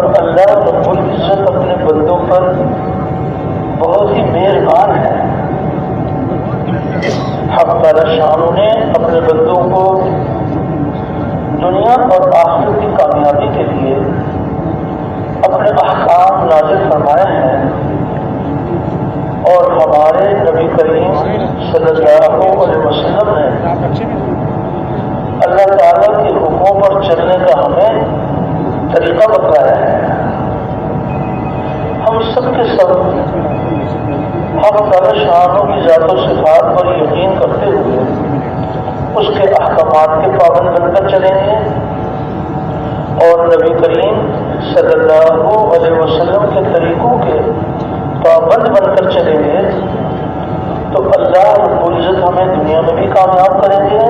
اور اللہ رب العزت اپنے بندوں پر بہت ہی مہربان ہے. حق تعالی شان نے اپنے بندوں کو دنیا اور آخرت کی کامیابی کے لیے اپنے احکام نازل فرمائے ہیں، اور ہمارے نبی کریم صلی اللہ علیہ وسلم نے اللہ تعالیٰ کے حکموں پر چلنے کا ہمیں طریقہ بتلایا ہے. ہم سب کے سب حق تعالی شانوں کی ذات و صفات پر یقین کرتے ہوئے اس کے احکامات کے پابند بن کر چلیں گے، اور نبی کریم صلی اللہ علیہ وسلم کے طریقوں کے پابند بن کر چلیں گے تو اللہ رب العزت ہمیں دنیا میں بھی کامیاب کریں گے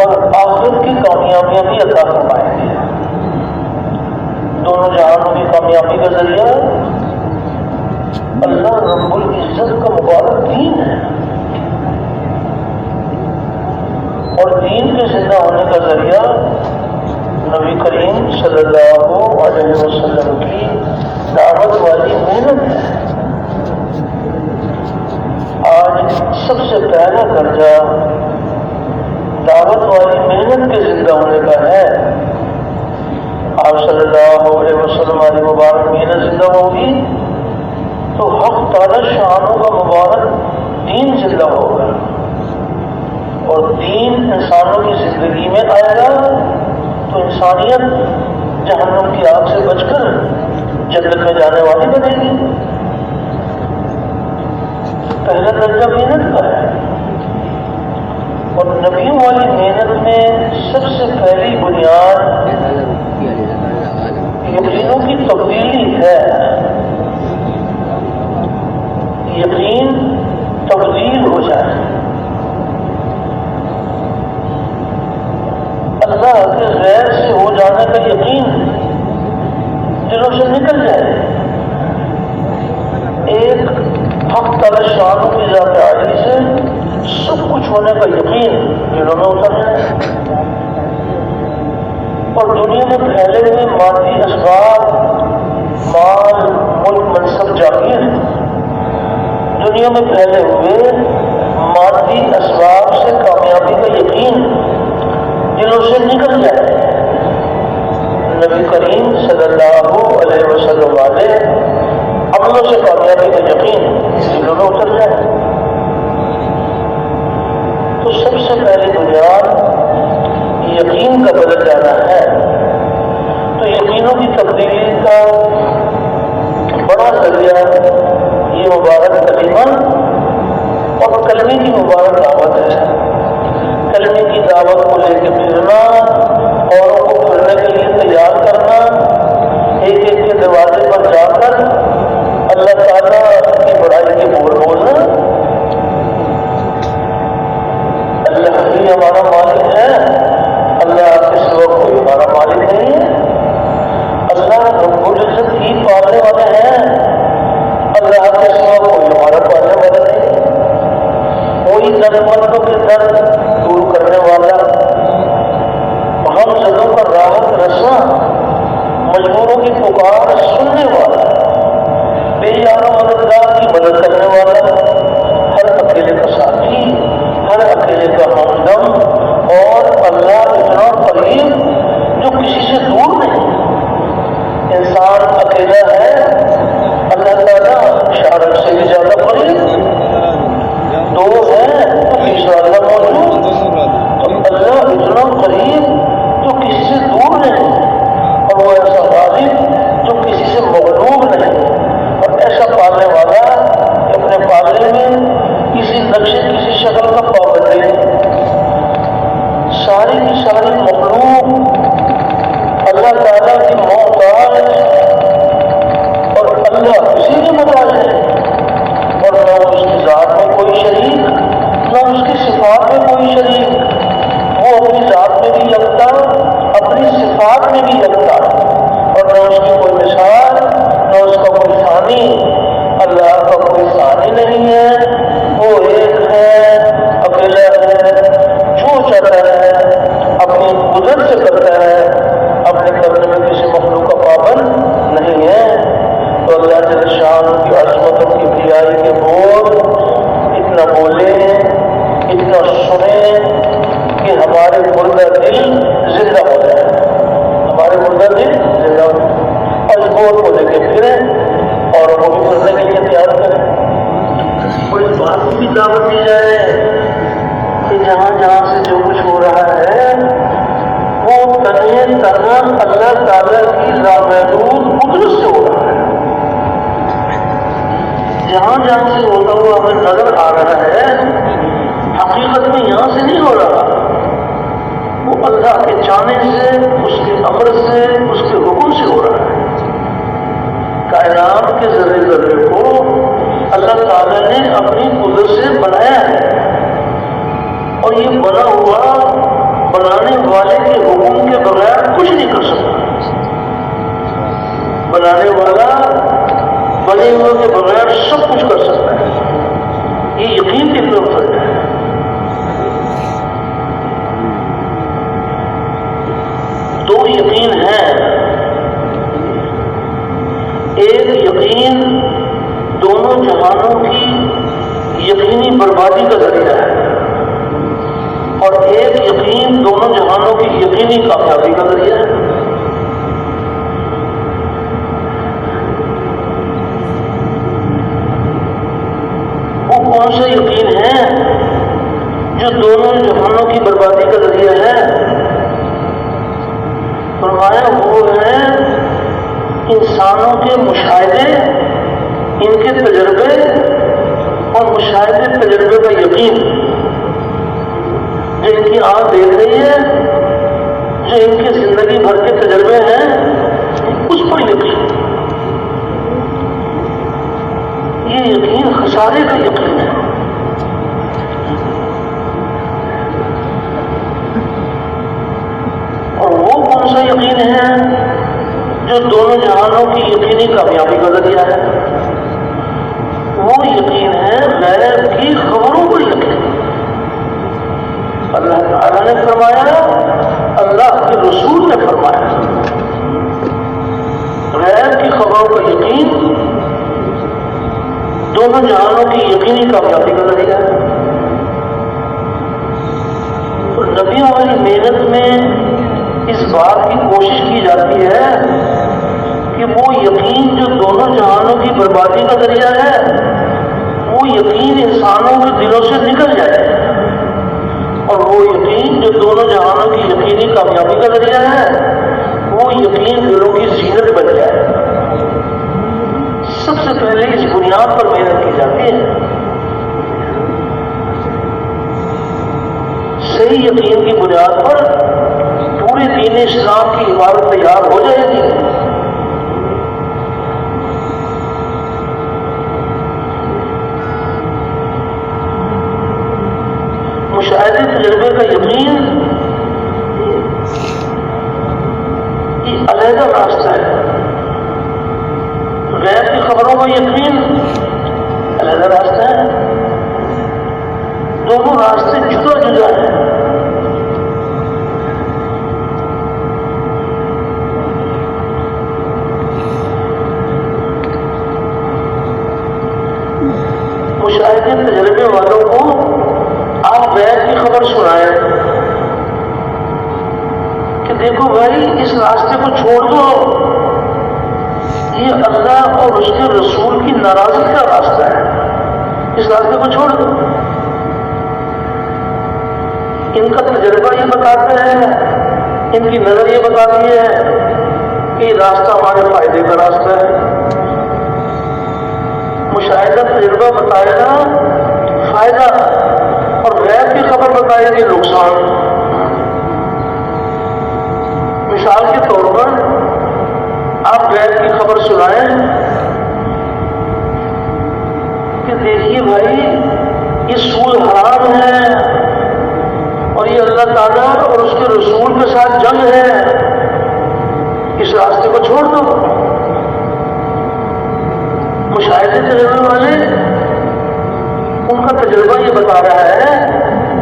اور آخرت کی کامیابیاں بھی عطا فرمائیں گے. دونوں جہانوں کی کامیابی کا ذریعہ اللہ رب العزت کا مبارک دین ہے، اور دین کے زندہ ہونے کا ذریعہ نبی کریم صلی اللہ علیہ وسلم کی دعوت والی محنت ہے. آج سب سے پہلا درجہ دعوت والی محنت کے زندہ ہونے کا ہے. آپ صلی اللہ علیہ وسلم والی مبارک محنت زندہ ہوگی تو حق تعالی شانوں کا مبارک دین زندہ ہوگا، اور دین انسانوں کی زندگی میں آئے گا تو انسانیت جہنم کی آگ سے بچ کر جنت میں جانے والی بنے گی. پہلا درجہ محنت کا ہے، اور نبیوں والی محنت میں سب سے پہلی بنیاد یقینوں کی تبدیلی ہے. یقین تبدیل ہو جائے، اللہ کے غیر سے ہو جانے کا یقین دلوں سے نکل جائے. ایک حق تعالی شانوں کی ذات عالی سے سب کچھ ہونے کا یقین دلوں میں اتر جائے، اور دنیا میں پھیلے ہوئے مادی اسباب، مال، ملک، منصب، جاگیر، دنیا میں پھیلے ہوئے مادی اسباب سے کامیابی کا یقین دلوں سے نکل جائے. نبی کریم صلی اللہ علیہ وسلم والے عملوں سے کامیابی کا یقین دلوں میں اتر جائے. تو سب سے پہلی بنیاد یقین کا بدل جانا ہے. تو یقینوں کی تبدیلی کا بڑا ذریعہ یہ مبارک کلمہ اور کلمے کی مبارک دعوت ہے. کلمے کی دعوت کو لے کے پھرنا، اوروں کو پھرنے کے لیے تیار کرنا، ایک ایک کے دروازے پر جا کر اللہ تعالیٰ کی بڑائی کے بول بولنا. اللہ ہی ہمارا مالک ہے، اللہ کے سوا کوئی ہمارا مالک نہیں ہے. اللہ رب العزت ہی پالنے والے ہیں، اللہ کے سوا کوئی ہمارا پالنے والا نہیں. کوئی درد مندوں کے درد دور کرنے والا، ہم سبوں کا راحت رساں، مجبوروں کی پکار سننے والا، بے یاروں مددگار کی مدد کرنے والا، ہر اکیلے کا ساتھی، ہر اکیلے کا ہمدم، اور اللہ اتنا قریب جو کسی سے دور نہیں. انسان اکیلا ہے، اللہ تعالیٰ شارک سے بھی زیادہ قریب. دو ہیں تو تیسرا اللہ موجود. تو اللہ اتنا قریب جو کسی سے دور نہیں، اور وہ ایسا غالب جو کسی سے مغلوب نہیں، اور ایسا پالنے والا کہ اپنے پالنے میں کسی نقشے کسی شکل کا پابند نہیں. ساری کی ساری مخلوق اللہ تعالیٰ کی محتاج، اور اللہ کسی کی محتاج نہیں. اور نہ اس کی ذات میں کوئی شریک، نہ اس کی صفات میں کوئی شریک. وہ اپنی ذات میں بھی یکتا، اپنی صفات میں بھی یکتا، اور نہ اس کی کوئی مثال، نہ اس کا کوئی ثانی. اللہ کا کوئی ثانی نہیں ہے، وہ ایک ہے، اکیلا ہے، جو چاہتا ہے اپنی قدرت سے کرتا ہے، اپنے کرنے میں کسی مخلوق کا زندہ ہو جائے، ہمارے مردہ بھی زندہ ہو جائے، اور اس بور کو لے کے پھریں اور وہ بھی مرنے کے لیے تیار کریں۔ اور اس بات کو بھی دعوت دی جائے کہ جہاں جہاں سے جو کچھ ہو رہا ہے وہ تنہے تنہا اللہ تعالیٰ کی لامحدود قدرت سے ہو رہا ہے۔ جہاں جہاں سے ہوتا ہوا ہمیں نظر آ رہا ہے حقیقت میں یہاں سے نہیں ہو رہا، وہ اللہ کے چاہنے سے، اس کے امر سے، اس کے حکم سے ہو رہا ہے۔ کائنات کے ذرے ذرے کو اللہ تعالیٰ نے اپنی قدرت سے بنایا ہے، اور یہ بنا ہوا بنانے والے کے حکم کے بغیر کچھ نہیں کر سکتا۔ بنانے والا بنے ہوئے کے بغیر سب کچھ کر سکتا ہے، یہ یقین دل میں اتر ہے۔ دو یقین ہیں، ایک یقین دونوں جہانوں کی یقینی بربادی کا ذریعہ ہے، اور ایک یقین دونوں جہانوں کی یقینی کامیابی کا ذریعہ ہے۔ وہ کون سا یقین ہے جو دونوں جہانوں کی بربادی کا ذریعہ ہے؟ فرمایا وہ ہے انسانوں کے مشاہدے، ان کے تجربے اور مشاہدے تجربے کا یقین، جو ان کی آنکھ دیکھ رہی ہے، جو ان کی زندگی بھر کے تجربے ہیں، اس پر یقین۔ یہ یقین خسارے کا یقین ہے۔ اور وہ کون سا یقین ہے جو دونوں جہانوں کی یقینی کامیابی کا ذریعہ ہے؟ وہ یقین ہے غیب کی خبروں پر یقین۔ اللہ تعالیٰ نے فرمایا، اللہ کے رسول نے فرمایا، غیب کی خبروں کا یقین دونوں جہانوں کی یقینی کامیابی کا ذریعہ ہے۔ تو نبیوں والی محنت میں اس بات کی کوشش کی جاتی ہے کہ وہ یقین جو دونوں جہانوں کی بربادی کا ذریعہ ہے، وہ یقین انسانوں کے دلوں سے نکل جائے، اور وہ یقین جو دونوں جہانوں کی یقینی کامیابی کا ذریعہ ہے، وہ یقین دلوں کی زینت بن جائے۔ سب سے پہلے اس بنیاد پر محنت کی جاتی ہے۔ صحیح یقین کی بنیاد پر پورے دین اسلام کی عبادت تیار ہو جائے گی۔ مشاہدے تجربے کا یقین یہ علیحدہ راستہ ہے، غیب کی خبروں کا یقین علیحدہ راستہ ہے، دونوں راستے جدا جدا ہیں۔ مشاہدے تجربے والوں کو آپ غیب کی خبر سنائیں کہ دیکھو بھائی اس راستے کو چھوڑ دو، یہ اللہ اور اس کے رسول کی ناراضگی کا راستہ ہے، اس راستے کو چھوڑ دو۔ ان کا تجربہ یہ بتاتے ہیں، ان کی نظر یہ بتاتی ہے کہ یہ راستہ ہمارے فائدے کا راستہ ہے۔ مشاہدہ تجربہ بتائے گا فائدہ، اور غیب کی خبر بتائے گی نقصان۔ مثال کے طور پر آپ غیب کی خبر سنائیں کہ دیکھیے بھائی یہ سود حرام ہے، اور یہ اللہ تعالیٰ اور اس کے رسول کے ساتھ جنگ ہے، اس راستے کو چھوڑ دو۔ مشاہدے تجربے والے ان کا تجربہ یہ بتا رہا ہے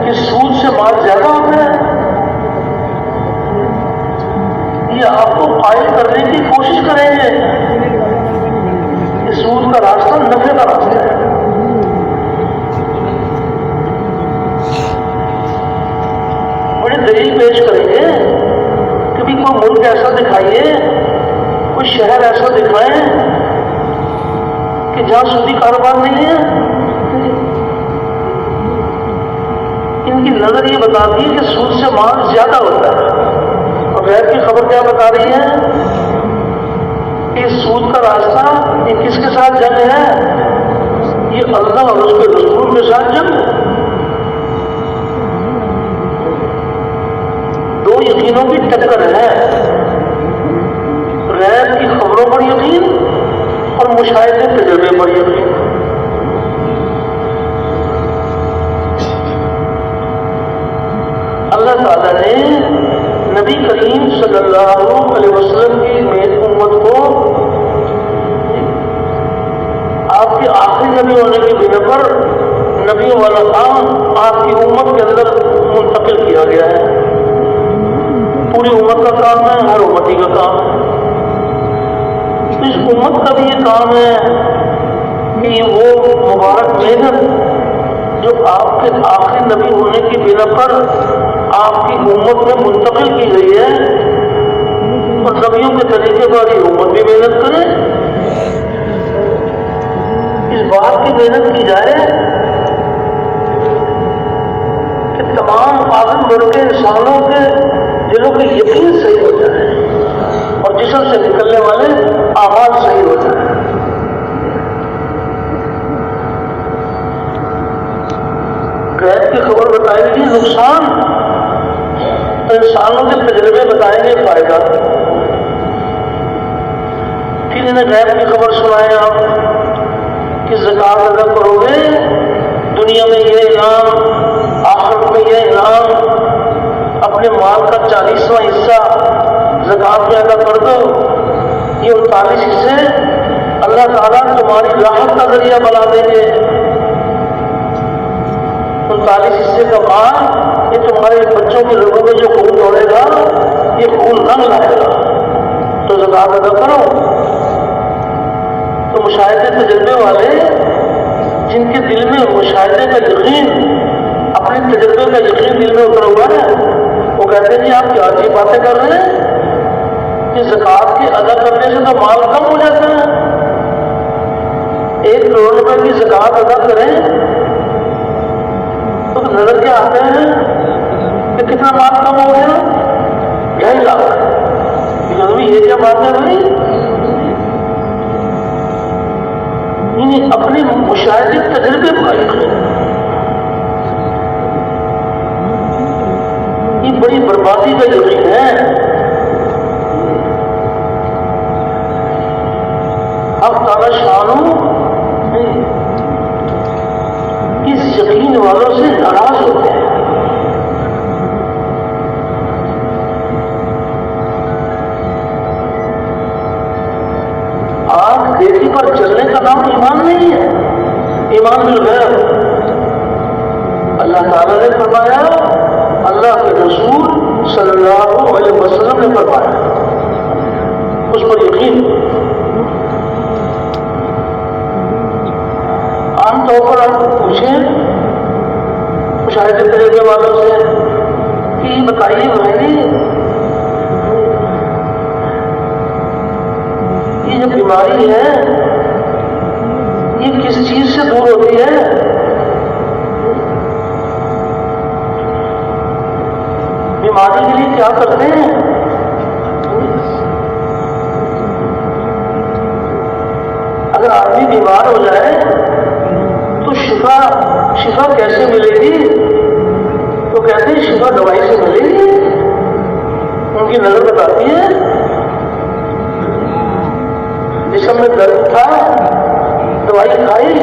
کہ سود سے مال زیادہ ہوتا ہے، یہ آپ کو قائل کرنے کی کوشش کریں گے کہ سود کا راستہ نفع کا راستہ ہے۔ بڑی دلیل پیش کریں گے دکھائیے، کوئی شہر ایسا دکھائیں کہ جہاں سودی کاروبار نہیں ہے۔ ان کی نظر یہ بتاتی ہے کہ سود سے مال زیادہ ہوتا ہے، اور غیب کی خبر کیا بتا رہی ہے کہ سود کا راستہ یہ کس کے ساتھ جنگ ہے؟ یہ اللہ اور اس کے رسول کے ساتھ جنگ ہے۔ دو یقینوں کی ٹکر ہے، غیب کی خبروں پر یقین اور مشاہدے تجربے پر یقین۔ اللہ تعالیٰ نے نبی کریم صلی اللہ علیہ وسلم کی امت کو آپ کے آخری نبی ہونے کی بنا پر نبیوں والا کام آپ کی امت کے اندر منتقل کیا گیا ہے۔ پوری امت کا کام ہے، ہر امتی کا کام ہے۔ اس امت کا بھی یہ کام ہے کہ وہ مبارک محنت جو آپ کے آخری نبی ہونے کی بنا پر آپ کی امت میں منتقل کی گئی ہے، اور نبیوں کے طریقے پر یہ امت بھی محنت کرے۔ اس بات کی محنت کی جائے کہ تمام آدم بڑھ کے انسانوں کے دلوں کے یقین صحیح ہو جائے اور جسم سے نکلنے والے اعمال صحیح ہو جائے۔ غیب کی خبر بتائے گی نقصان، انسانوں کے تجربے بتائیں گے فائدہ۔ پھر انہیں غیب کی خبر سنائیں آپ کہ زکات ادا کرو گے، دنیا میں یہ انعام، آخرت میں یہ انعام، اپنے مال کا 40واں حصہ زکات میں ادا کر دو۔ یہ 39 حصے اللہ تعالیٰ تمہاری راحت کا ذریعہ بنا دیں گے۔ 39 حصے کا مال یہ تمہارے بچوں کے لوگوں میں جو خون دوڑے گا یہ خون رنگ لائے گا، تو زکات ادا کرو۔ تو مشاہدے تجربے والے جن کے دل میں مشاہدے کا یقین، اپنے تجربے کا یقین دل میں اترا ہوا ہے، وہ کہتے ہیں جی آپ کیا عجیب باتیں کر رہے ہیں کہ زکات کے ادا کرنے سے تو مال کم ہو جاتا ہے۔ 1 کروڑ روپے کی زکات ادا کریں تو نظر کیا آتے ہیں کہ کتنا مال کم ہو گیا؟ 2.5 لاکھ۔ یہ کیا بات ہے بھائی؟ اپنے مشاہدے تجربے کو یہ بڑی بربادی کا یقین ہے۔ اب تعالیٰ شانو اس یقین والوں سے ناراض ہوتے ہیں۔ آج دیکھی پر چلنے کا نام ایمان نہیں ہے، ایمان بالغیب۔ اللہ تعالیٰ نے فرمایا، اللہ کے رسول صلی اللہ علیہ وسلم نے فرمایا، اس پر یقین۔ عام طور پر آپ پوچھیں مشاہدے تجربے والوں سے کہ یہ بتائیے بھائی یہ جو بیماری ہے یہ کس چیز سے دور ہوتی ہے؟ بیماری کے لیے کیا کرتے ہیں؟ اگر آدمی بیمار ہو جائے تو شفا کیسے ملے گی؟ تو کہتے ہیں شفا دوائی سے ملے گی۔ ان کی نظر بتاتی ہے جسم میں درد تھا، دوائی کھائی،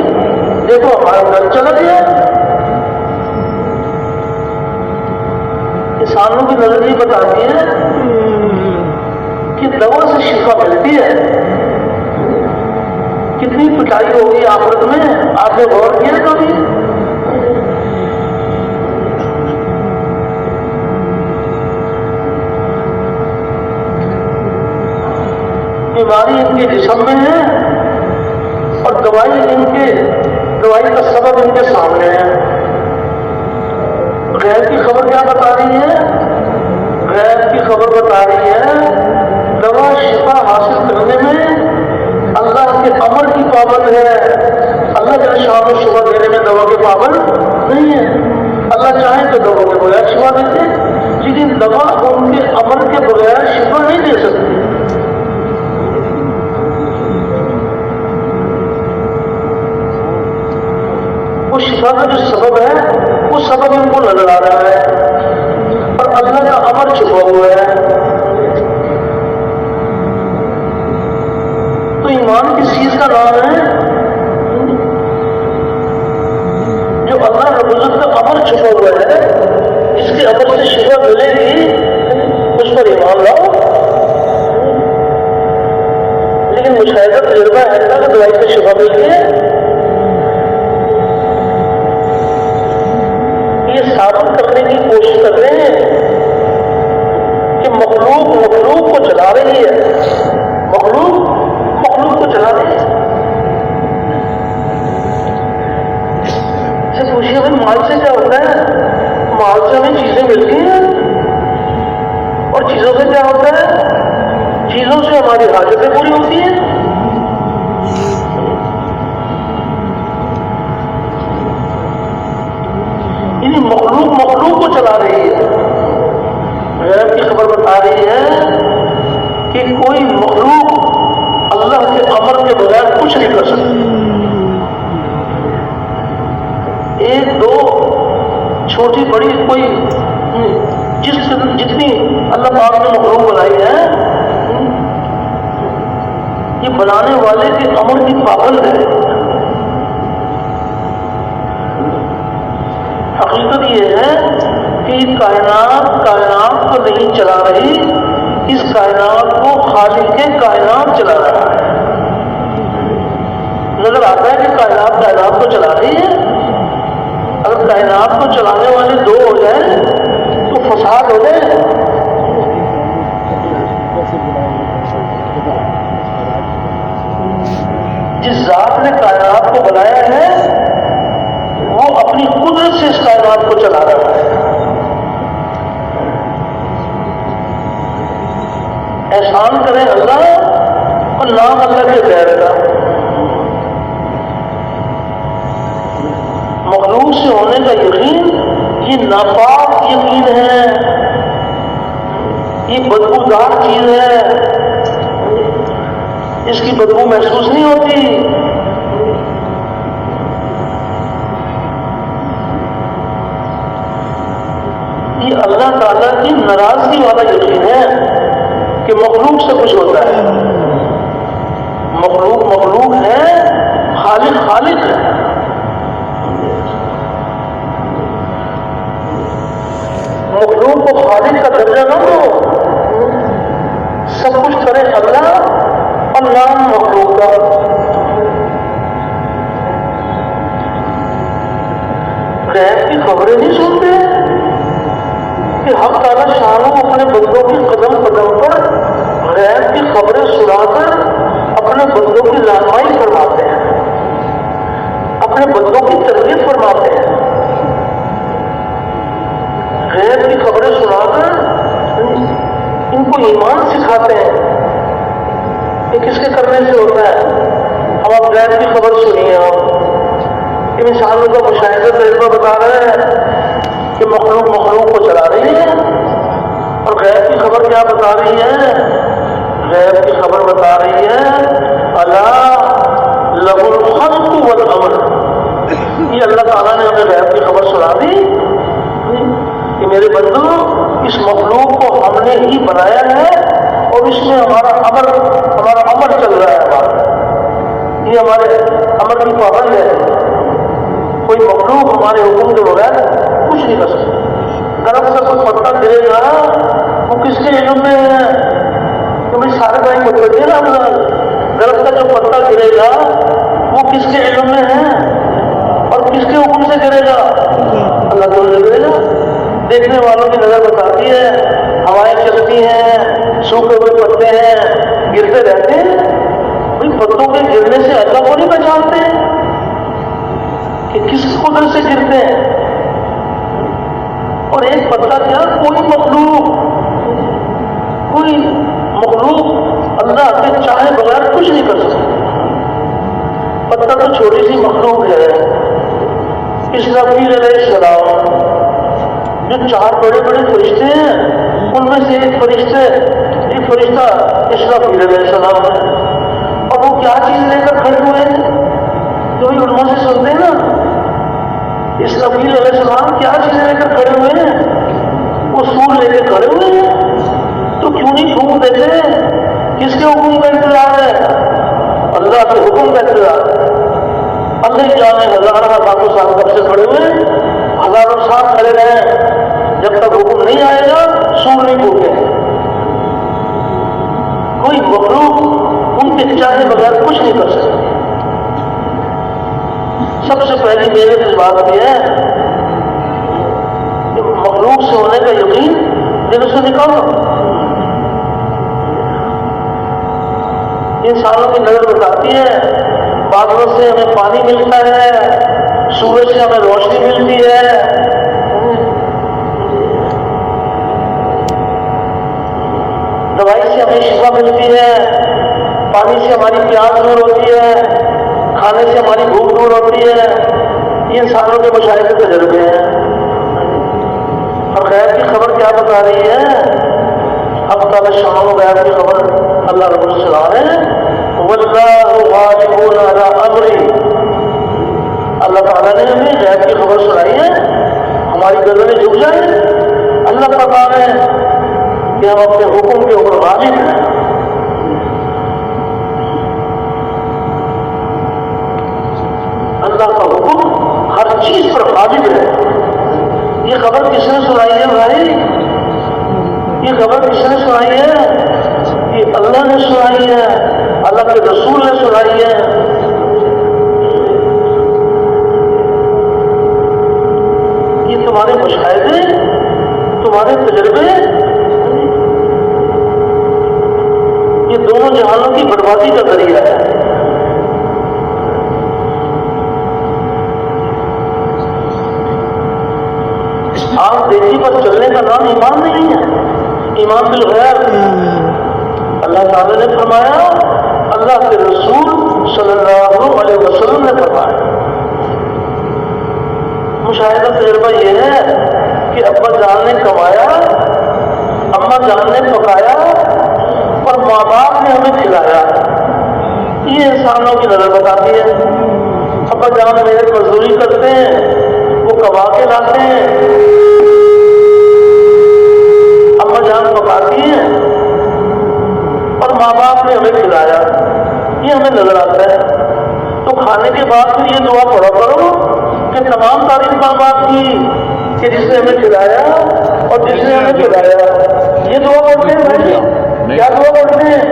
دیکھو ہمارا درد چلا گیا۔ انسانوں کی نظر یہ بتاتی ہے کہ دوا سے شفا ملتی ہے۔ کتنی پٹائی ہوگی آخرت میں، آپ نے غور کیا کبھی؟ بیماری ان کے جسم میں ہے اور دوائی کا سبب ان کے سامنے ہے۔ غیب کی خبر کیا بتا رہی ہے؟ غیب کی خبر بتا رہی ہے پابند ہے، اللہ جل شانہ شفا دینے میں دوا کے پابند نہیں ہے. اللہ چاہے تو دوا کے بغیر شفا دیتے، لیکن دوا ان کے امر کے بغیر شفا نہیں دے سکتی. وہ شفا کا جو سبب ہے وہ سبب ان کو نظر آ رہا ہے اور اللہ کا امر چھپا ہوا ہے. تو ایمان کس چیز کا نام ہے؟ جو اللہ رب العزت کا امر چھپا ہوا ہے، جس کے امر سے شفا ملے گی، اس پر ایمان لاؤ. لیکن مشاہدہ تجربہ ہے کہ دوائی سے شفا ملتی ہے، یہ ثابت کرنے کی کوشش کر رہے ہیں کہ مخلوق کو چلا رہی ہے، مخلوق کو چلا رہی ہے. سے پوچھیے بھائی مال سے کیا ہوتا ہے؟ مال سے ہمیں چیزیں ملتی ہیں، اور چیزوں سے کیا ہوتا ہے؟ چیزوں سے ہماری حاجتیں پوری ہوتی ہیں. یعنی مخلوق کو چلا رہی ہے. غیب کی خبر بتا رہی ہے کہ کوئی مخلوق اللہ کے امر کے بغیر کچھ نہیں کر سکتی. ایک دو چھوٹی بڑی کوئی جتنی اللہ پاک نے مخلوق بنائی ہے، یہ بنانے والے کے امر کی پابند ہے. حقیقت یہ ہے کہ کائنات کو نہیں چلا رہی، اس کائنات کو خالق کے کائنات چلا رہا ہے. نظر آتا ہے کہ کائنات کو چلا رہی ہے. اگر کائنات کو چلانے والے دو ہو جائیں تو فساد ہو جائے. جس ذات نے کائنات کو بنایا ہے وہ اپنی قدرت سے اس کائنات کو چلا رہا ہے. احسان کریں اللہ اور نام اللہ کے غیر کا. مخلوق سے ہونے کا یقین یہ ناپاک یقین ہے، یہ بدبودار چیز ہے، اس کی بدبو محسوس نہیں ہوتی. یہ اللہ تعالیٰ کی ناراضگی والا یقین ہے کہ مخلوق سے کچھ ہوتا ہے. مخلوق ہے، خالق ہے. مخلوق کو خالق کا درجہ نہ دو. سب کچھ کرے اللہ اور نام مخلوق کا. غیب کی خبریں نہیں سنتے کہ حق تعالیٰ شانوں اپنے بندوں کی قدم پر غیب کی خبریں سنا کر اپنے بندوں کی رہنمائی فرماتے ہیں، اپنے بندوں کی تربیت فرماتے ہیں. غیب کی خبریں سنا کر ان کو ایمان سکھاتے ہیں. یہ کس کے کرنے سے ہوتا ہے؟ اب آپ غیب کی خبر سنیے. آپ انسانوں کا مشاہدہ تجربہ بتا رہے ہیں کہ مخلوق کو چلا رہی ہے، اور غیب کی خبر کیا بتا رہی ہے؟ غیب کی خبر بتا رہی ہے اللہ لہ الخلق والامر. یہ اللہ تعالیٰ نے ہمیں غیب کی خبر سنا دی کہ میرے بندو اس مخلوق کو ہم نے ہی بنایا ہے اور اس میں ہمارا امر چل رہا ہے. یہ ہمارے امر کی پابند ہے. کوئی مخلوق ہمارے حکم کے بغیر کچھ نہیں کر سکتا. درخت کا کوئی پتا گرے گا وہ کس کے علم میں ہے؟ تو بھائی سارے بھائی متوجہ نا ہم. درخت کا جو پتا گرے گا وہ کس کے علم میں ہے اور کس کے حکم سے گرے گا؟ اللہ کو گرے گا. دیکھنے والوں کی نظر بتاتی ہے، ہوائیں چلتی ہیں، سوکھے ہوئے پتے ہیں، گرتے رہتے ہیں. بھائی پتوں کے گرنے سے اللہ کو نہیں پہچانتے کہ کس قدرت سے گرتے ہیں. اور ایک پتا کیا کوئی مخلوق اللہ کے چاہے بغیر کچھ نہیں کر سکتا. پتھر تو چھوٹی سی مخلوق ہے. اسرافیل علیہ السلام جو 4 بڑے بڑے فرشتے ہیں ان میں سے ایک فرشتہ اسرافیل علیہ السلام ہے. اور وہ کیا چیز لے کر کھڑے ہوئے ہیں؟ جو علماء سے سنتے ہیں نا، اسرافیل علیہ السلام کیا چیزیں لے کر کھڑے ہوئے ہیں؟ وہ سور لے کے کھڑے ہوئے ہیں. تو کیوں نہیں پھونک دیتے؟ کس کے حکم کا انتظار ہے؟ اللہ کے حکم کا انتظار ہے. اللہ جانے ہزاروں سال کب سے کھڑے ہوئے ہیں، ہزاروں سال کھڑے رہے، جب تک حکم نہیں آئے گا سور نہیں پھونکے. کوئی مخلوق ان کے چاہے بغیر کچھ نہیں کر سکتی. سب سے پہلی میرے اس بات یہ ہے کہ مخلوق سے ہونے کا یقین دل سے نکالو. انسانوں کی نظر بتاتی ہے بادلوں سے ہمیں پانی ملتا ہے، سورج سے ہمیں روشنی ملتی ہے، دوائی سے ہمیں شفا ملتی ہے، پانی سے ہماری پیاس دور ہوتی ہے، کھانے سے ہماری بھوک دور ہوتی ہے. یہ انسانوں کے مشاہدے تجربے ہیں. اور غیب کی خبر کیا بتا رہی ہے؟ اب تعالی شام و غیب کی خبر اللہ رب العزت ہے. واللہ غالب علی امرہ. اللہ تعالیٰ نے ہمیں غیب کی خبر سنائی ہے، ہماری گردنیں جھک جائیں. اللہ پتا ہے کہ ہم اپنے حکم کے اوپر غالب ہیں. اللہ کا حکم ہر چیز پر غالب ہے. یہ خبر کس نے سنائی ہے بھائی؟ یہ خبر کس نے سنائی ہے؟ یہ اللہ نے سنائی ہے، اللہ کے رسول نے سنائی ہے. یہ تمہارے مشاہدے، تمہارے تجربے، یہ دونوں جہانوں کی بربادی کا ذریعہ ہے. آنکھ دیکھی پر چلنے کا نام ایمان نہیں ہے. ایمان بالغیب. اللہ تعالی نے فرمایا، اللہ کے رسول صلی اللہ علیہ وسلم نے فرمایا. مشاہدہ تجربہ یہ ہے کہ ابا جان نے کمایا، اماں جان نے پکایا اور ماں باپ نے ہمیں کھلایا. یہ انسانوں کی نظر بتاتی ہے. ابا جان میرے مزدوری کرتے ہیں، وہ کما کے لاتے ہیں، اماں جان پکاتی ہیں اور ماں باپ نے ہمیں کھلایا. یہ ہمیں نظر آتا ہے. تو کھانے کے بعد پھر یہ دعا پڑھا کرو کہ تمام تعریف ماں باپ کی کہ جس نے ہمیں کھلایا اور جس نے ہمیں کھلایا. یہ دعا پڑھتے ہیں بھائی. کیا دعا پڑھتے ہیں؟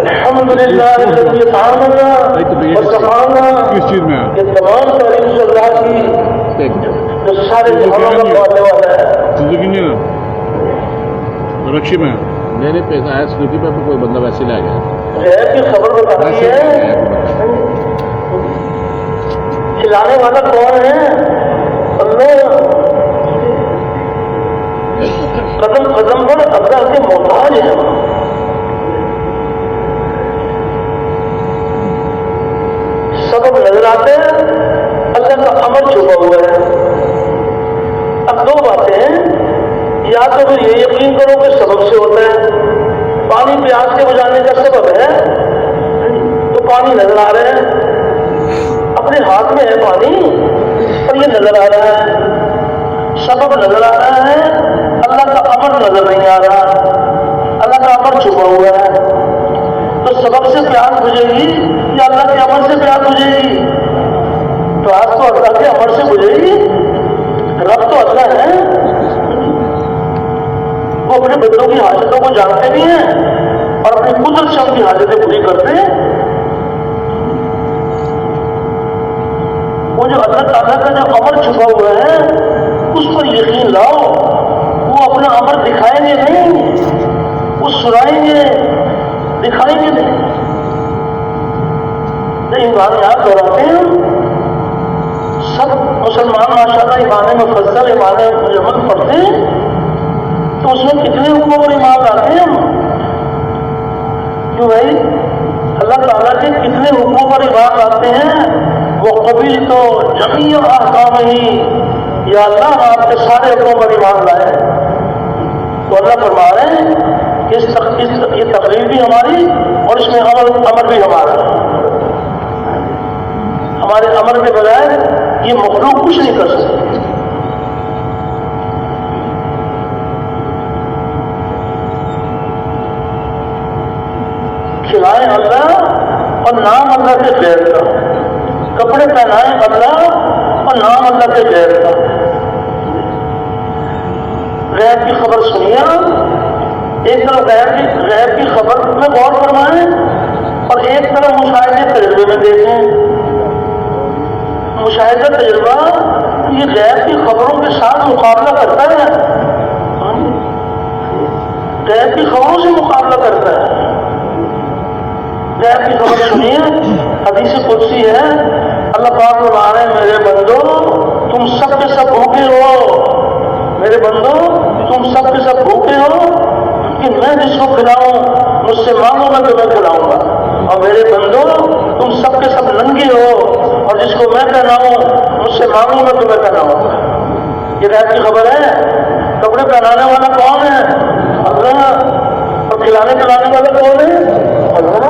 الحمدللہ الذی اطعمنا وسقانا. یہ تمام تعریف اللہ کی جو سارے جہانوں کا پالنے والا ہے. رکشی میں میرے پیسہ آیا اسکوٹی پہ کوئی بندہ ویسے لے گیا. غیب کی خبر بتاتی ہے. کھلانے والا کون ہے؟ اللہ. قدم قدم پر اللہ کے محتاج ہے. سبب نظر آتے ہیں، اللہ کا امر چھپا ہوا ہے. اب 2 باتیں ہیں. یا تو پھر یہ یقین کرو کہ سبب سے ہوتا ہے. پانی پیاس کے بجانے کا سبب ہے، تو پانی نظر آ رہا ہے، اپنے ہاتھ میں ہے پانی، اور یہ نظر آ رہا ہے. سبب نظر آ رہا ہے، اللہ کا امر نظر نہیں آ رہا. اللہ کا امر چھپا ہوا ہے. تو سبب سے پیاس بجھے گی یا اللہ کے امر سے پیاس بجھے گی؟ پیاس تو اللہ کے امر سے بجھے گی. رب تو اللہ ہے، وہ اپنے بندوں کی حاجتوں کو جانتے بھی ہیں اور اپنی قدرت سے ان کی حاجتیں پوری کرتے ہیں. وہ جو اللہ تعالیٰ کا جو امر چھپا ہوا ہے اس پر یقین لاؤ. وہ اپنا امر دکھائیں گے نہیں، وہ سنائیں گے، دکھائیں گے نہیں. ایمان یاد دہراتے ہیں سب مسلمان ماشاءاللہ ایمان مفصل ایمان مجمل پڑھتے ہیں، تو اس میں کتنے حکموں پر ایمان لاتے ہیں ہم؟ کیوں بھائی؟ اللہ تعالیٰ کے کتنے حکموں پر ایمان لاتے ہیں؟ وہ قبیل تو جمیع احکام ہی، یا اللہ آپ کے سارے حکموں پر ایمان لائے۔ تو اللہ فرما رہے ہیں کہ یہ تقریر بھی ہماری اور اس میں عمل بھی ہمارا۔ ہمارے عمل کے بغیر یہ مخلوق کچھ نہیں کر سکتی۔ کھلائیں اللہ اور نام اللہ کے غیر کا، کپڑے پہنائیں اللہ اور نام اللہ کے غیر کا۔ غیب کی خبر سنیے، ایک طرف غیب کی خبر میں غور فرمائیں اور ایک طرف مشاہدے تجربے میں دیکھیں۔ مشاہدہ تجربہ یہ غیب کی خبروں کے ساتھ مقابلہ کرتا ہے، غیب کی خبروں سے مقابلہ کرتا ہے۔ غیب کی خبر سنیے، حدیث قدسی ہے، اللہ پاک فرما رہے ہیں میرے بندو تم سب کے سب بھوکے ہو، میرے بندو تم سب کے سب بھوکے ہو کہ میں جس کو کھلاؤں مجھ سے مانگو گا تو میں کھلاؤں گا، اور میرے بندو تم سب کے سب ننگے ہو اور جس کو میں پہناؤں مجھ سے مانگوں گا تو میں پہناؤں گا۔ یہ غیب کی خبر ہے۔ کپڑے پہنانے والا کون ہے؟ اللہ۔ اور کھلانے پلانے والا کون ہے؟ اللہ۔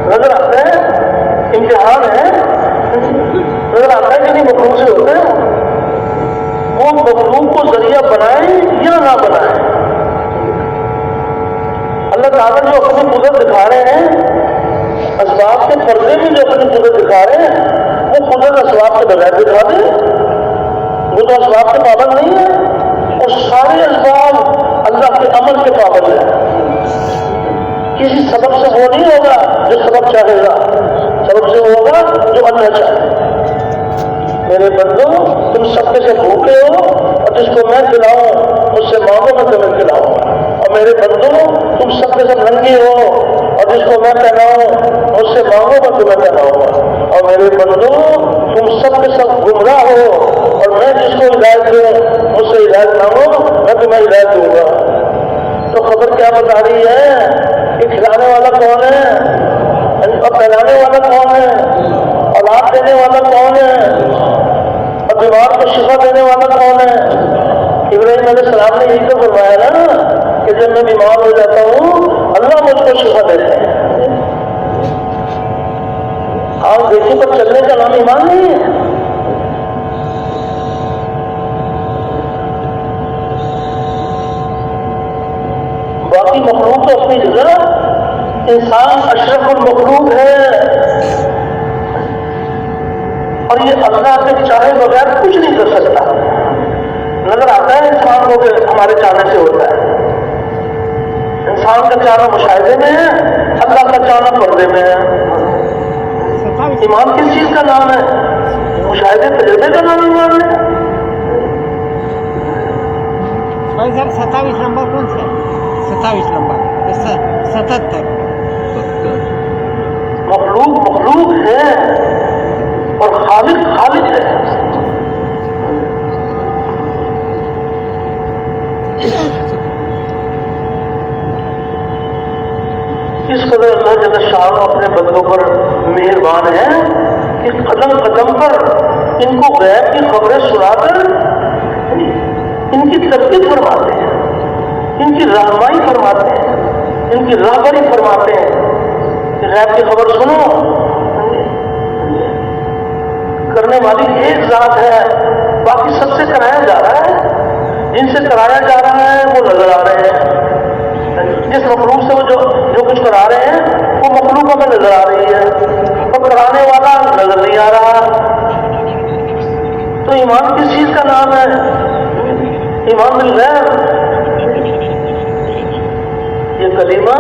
نظر آتا ہے امتحان ہے، نظر آتا ہے کہ نہیں مخلوق سے ہوتے ہیں، وہ مخلوق کو ذریعہ بنائیں یا نہ بنائیں۔ اللہ تعالیٰ جو اپنی قدرت دکھا رہے ہیں، اسباب کے پردے میں جو اپنی قدرت دکھا رہے ہیں، وہ قدرت اسباب کے بغیر دکھا دیں، وہ تو اسباب کے پابند نہیں ہے، اور سارے اسباب اللہ کے عمل کے پابند ہیں۔ کسی سبب سے وہ نہیں ہوگا جو سبب چاہے گا، سبب سے ہوگا جو اللہ چاہے۔ میرے بندو تم سب کے سے بھوکے ہو اور جس کو میں کھلاؤں مجھ سے مانگو میں تمہیں کھلاؤں گا، اور میرے بندو تم سب کے سب ننگے ہو اور جس کو میں پہناؤں مجھ سے مانگو میں تمہیں پہناؤں گا، اور میرے بندو تم سب کے سب گمراہ ہو اور میں جس کو ہدایت دوں مجھ سے ہدایت مانگو میں تمہیں ہدایت دوں گا۔ تو خبر کیا بتا رہی ہے کہ کھلانے والا کون ہے اور پہلانے والا کون ہے، اولاد دینے والا کون ہے اور بیمار کو شفا دینے والا کون ہے؟ ابراہیم علیہ السلام نے یہی تو فرمایا نا کہ جب میں بیمار ہو جاتا ہوں اللہ مجھ کو شفا دیتے ہیں۔ آپ دیکھیں پر چلنے کا نام ایمان نہیں ہے۔ باقی مخلوق تو اپنی جگہ، انسان اشرف المخلوق ہے، اور یہ اللہ کے چاہے بغیر کچھ نہیں کر سکتا۔ نظر آتا ہے انسان کو کہ ہمارے چاہنے سے ہوتا ہے، انسان کا چاہنا مشاہدے میں ہے، اللہ کا چاہنا پردے میں ہے۔ ایمان کس چیز کا نام ہے؟ مشاہدے تجربے کا نام ایمان ہے۔ بھائی سر 27 نمبر کون سے؟ 27 نمبر 77۔ مخلوق ہے اور خالق ہے۔ اس قدر اللہ جل شان اپنے بندوں پر مہربان ہے کہ قدم قدم پر ان کو غیب کی خبریں سنا کر ان کی تربیت فرماتے ہیں، ان کی رہنمائی فرماتے ہیں، ان کی راہبری فرماتے ہیں کہ غیب کی خبر سنو۔ کرنے والی ایک ذات ہے، باقی سب سے کرایا جا رہا ہے، جن سے کرایا جا رہا ہے وہ نظر آ رہے ہیں۔ جس مخلوق سے وہ جو کچھ کرا رہے ہیں وہ مخلوقوں میں نظر آ رہی ہے، اور کرانے والا نظر نہیں آ رہا۔ تو ایمان کس چیز کا نام ہے؟ ایمان بالغیب۔ یہ کلمہ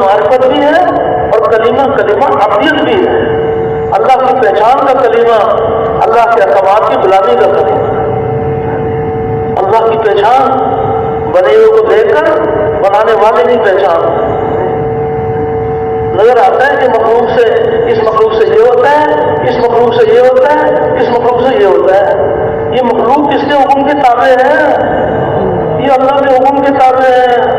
معرفت بھی ہے اور کلمہ عقیدت بھی ہے۔ اللہ کی پہچان کا کلمہ، اللہ کے احکامات کی غلامی کا کلمہ۔ اللہ کی پہچان بنے ہوئے کو دیکھ کر بنانے والے نہیں پہچان۔ نظر آتا ہے کہ اس مخلوق سے یہ ہوتا ہے، اس مخلوق سے یہ ہوتا ہے، اس مخلوق سے یہ ہوتا ہے۔ یہ مخلوق کس کے حکم کے تابع ہے؟ یہ اللہ کے حکم کے تابع ہے۔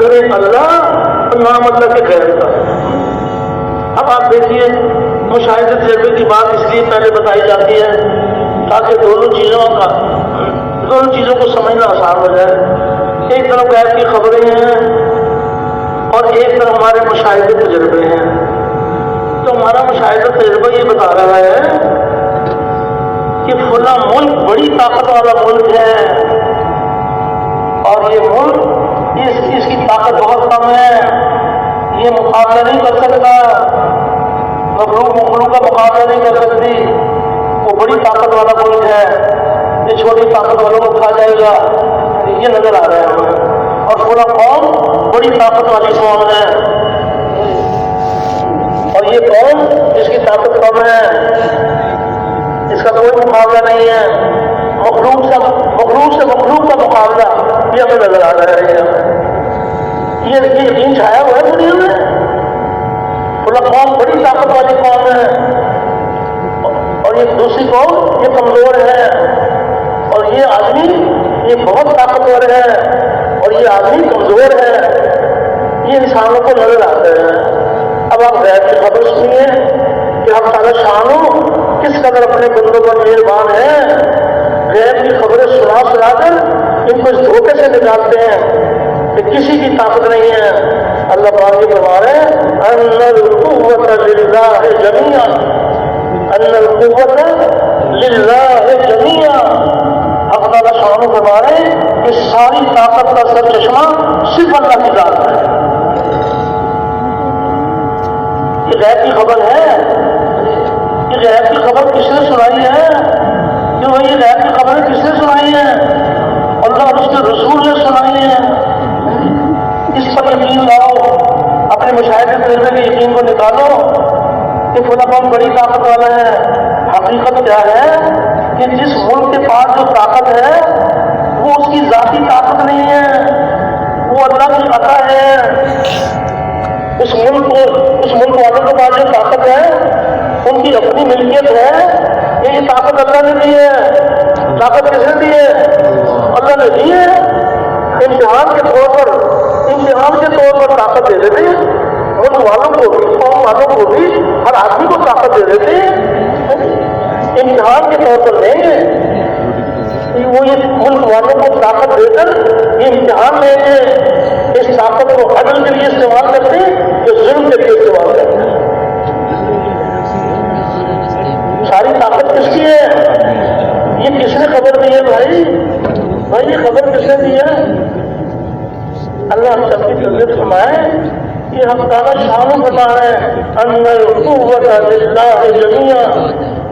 کرے اللہ اور نام اللہ کے غیر کا۔ اب آپ دیکھیے مشاہدہ تجربے کی بات اس لیے پہلے بتائی جاتی ہے تاکہ دونوں چیزوں کو سمجھنا آسان ہو جائے۔ ایک طرف غیب کی خبریں ہیں اور ایک طرف ہمارے مشاہدے تجربے ہیں۔ تو ہمارا مشاہدہ تجربہ یہ بتا رہا ہے کہ فلاں ملک بڑی طاقت والا ملک ہے اور یہ ملک اس کی طاقت بہت کم ہے، یہ مقابلہ نہیں کر سکتا، مخلوق کا مقابلہ نہیں کر سکتی، وہ بڑی طاقت والا ملک ہے، یہ چھوٹی طاقت والوں کو کھا جائے گا، یہ نظر آ رہا ہے ہمیں۔ اور پورا قوم بڑی طاقت والی قوم ہے اور یہ قوم جس کی طاقت کم ہے، اس کا کوئی مقابلہ نہیں ہے، مخلوق سے مخلوق کا مقابلہ یہ ہمیں نظر آ رہا ہے۔ یہ یقین چھایا ہوا ہے دنیا میں، پورا قوم بڑی طاقت والی قوم ہے اور یہ دوسری قوم یہ کمزور ہے، اور یہ آدمی یہ بہت طاقتور ہے اور یہ آدمی کمزور ہے، یہ انسانوں کو نظر آتا ہے۔ اب آپ غیب کی خبر سنیے کہ ہم تعالیٰ شان کس قدر اپنے بندوں پر مہربان ہیں، غیب کی خبریں سنا کر ان کو اس دھوکے سے نکالتے ہیں کہ کسی کی طاقت نہیں ہے۔ اللہ پاک یہ فرما رہے ہیں ان القوت للہ جمیعا، ان القوت للہ جمیعا۔ حق تعالیٰ شان فرما رہے ہیں کہ ساری طاقت کا سر چشمہ صرف اللہ کی ذات ہے۔ یہ غیب کی خبر ہے، یہ غیب کی خبر کس نے سنائی ہے؟ کہ وہ یہ غیب کی خبریں کس نے سنائی ہیں؟ اللہ اور اس کے رسول نے سنائی ہیں۔ اس پر یقین لاؤ، اپنے مشاہدے تجربے کے یقین کو نکالو کہ فلاں قوم بڑی طاقت والا ہے۔ حقیقت کیا ہے کہ جس ملک کے پاس جو طاقت ہے وہ اس کی ذاتی طاقت نہیں ہے، وہ اللہ کی عطا ہے۔ اس ملک والوں کے پاس جو طاقت ہے ان کی اپنی ملکیت ہے، یہ طاقت اللہ نے دی ہے۔ طاقت کس نے دی ہے؟ اللہ نے دی ہے۔ امتحان کے طور پر طاقت دے دیتے ہیں ملک والوں کو بھی، قوم والوں کو بھی، ہر آدمی کو طاقت دے دیتے ہیں، امتحان کے طور پر نہیں ہے۔ وہ یہ ملک والوں کو طاقت دے کر یہ امتحان لیں گے، اس طاقت کو عدل کے لیے استعمال کرتے ہیں جو ظلم کے لیے استعمال کرتے ہیں۔ ساری طاقت کس کی ہے؟ یہ کس نے خبر دی ہے بھائی؟ یہ خبر کس نے دی ہے؟ اللہ ہم سب کی تربیت فرمائے کہ ہم تعالیٰ شان بتا رہے ہیں ان القوت للہ جمیعا،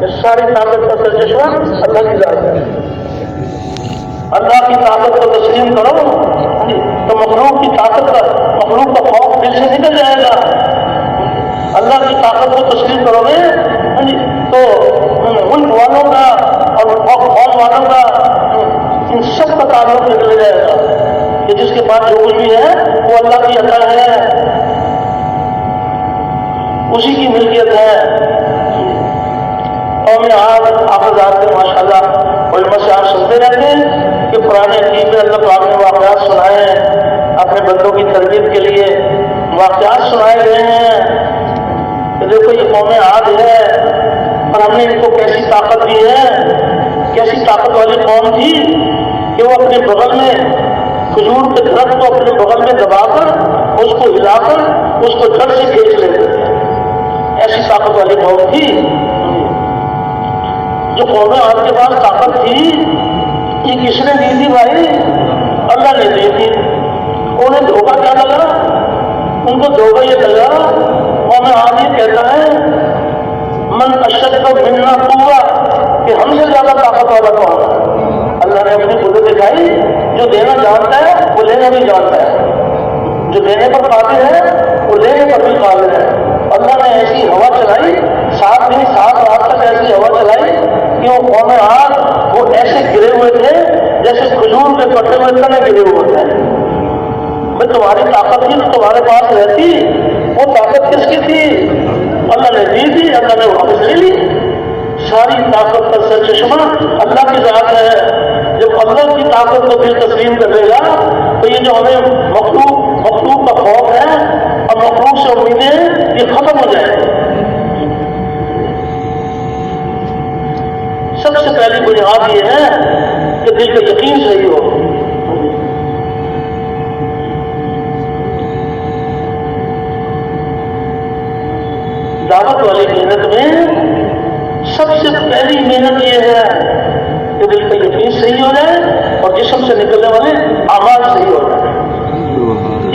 یہ ساری طاقت کا سر چشمہ اللہ کی ذات ہے۔ اللہ کی طاقت کو تسلیم کرو تو مخلوق کی طاقت کا خوف دل سے نکل جائے گا۔ اللہ کی طاقت کو تسلیم کرو گے تو ملک والوں کا اور قوم والوں کا ان سب کا تعلق نکل جائے گا کہ جس کے پاس جو کچھ بھی ہے وہ اللہ کی عطا ہے، اسی کی ملکیت ہے۔ قوم عاد آپ حضرات سے ماشاء اللہ علماء سے آپ سنتے رہتے ہیں کہ قرآن حکیم میں اللہ پاک نے واقعات سنائے ہیں، اپنے بندوں کی تربیت کے لیے واقعات سنائے گئے ہیں کہ دیکھو یہ قوم عاد ہے اور ہم نے ان کو کیسی طاقت دی ہے، کیسی طاقت والی قوم تھی کہ وہ اپنے بغل میں کھجور کے درخت کو اپنے بغل میں دبا کر اس کو ہلا کر اس کو جڑ سے کھینچ لیتے تھے، ایسی طاقت والی قوم تھی۔ جو قوم عاد کے پاس طاقت تھی یہ کس نے دی تھی بھائی؟ اللہ نے دی تھی۔ انہیں دھوکہ کیا لگا؟ ان کو دھوکہ یہ لگا، قوم عاد یہ کہتا ہے من اشد منا قوہ، کہ ہم سے زیادہ طاقت والا کون ہے؟ اللہ نے اپنی قدرت دکھائی، جو دینا جانتا ہے وہ لینا بھی جانتا ہے، جو دینے پر قادر ہے وہ لینے پر بھی قادر ہے۔ اللہ نے ایسی ہوا چلائی 7 دن 7 رات تک، ایسی ہوا چلائی کہ وہ قوم عاد وہ ایسے گرے ہوئے تھے جیسے کھجور کے پٹے میں تنے گرے ہوئے تھے۔ میں تمہاری طاقت تھی تو تمہارے پاس رہتی، وہ طاقت کس کی تھی؟ اللہ نے دی تھی، اللہ نے واپس لے لی۔ ساری طاقت کا سر چشمہ اللہ کی ذات ہے۔ جب اللہ کی طاقت کو دل تسلیم کرے گا تو یہ جو ہمیں مخلوق خوف ہے اور مخلوق سے امیدیں یہ ختم ہو جائیں. سب سے پہلی بنیاد یہ ہے کہ دل کا یقین صحیح ہو. دعوت والی محنت میں سب سے پہلی محنت یہ ہے کہ دل کا یقین صحیح ہو جائے اور جسم سے نکلنے والے اعمال صحیح ہو جائے.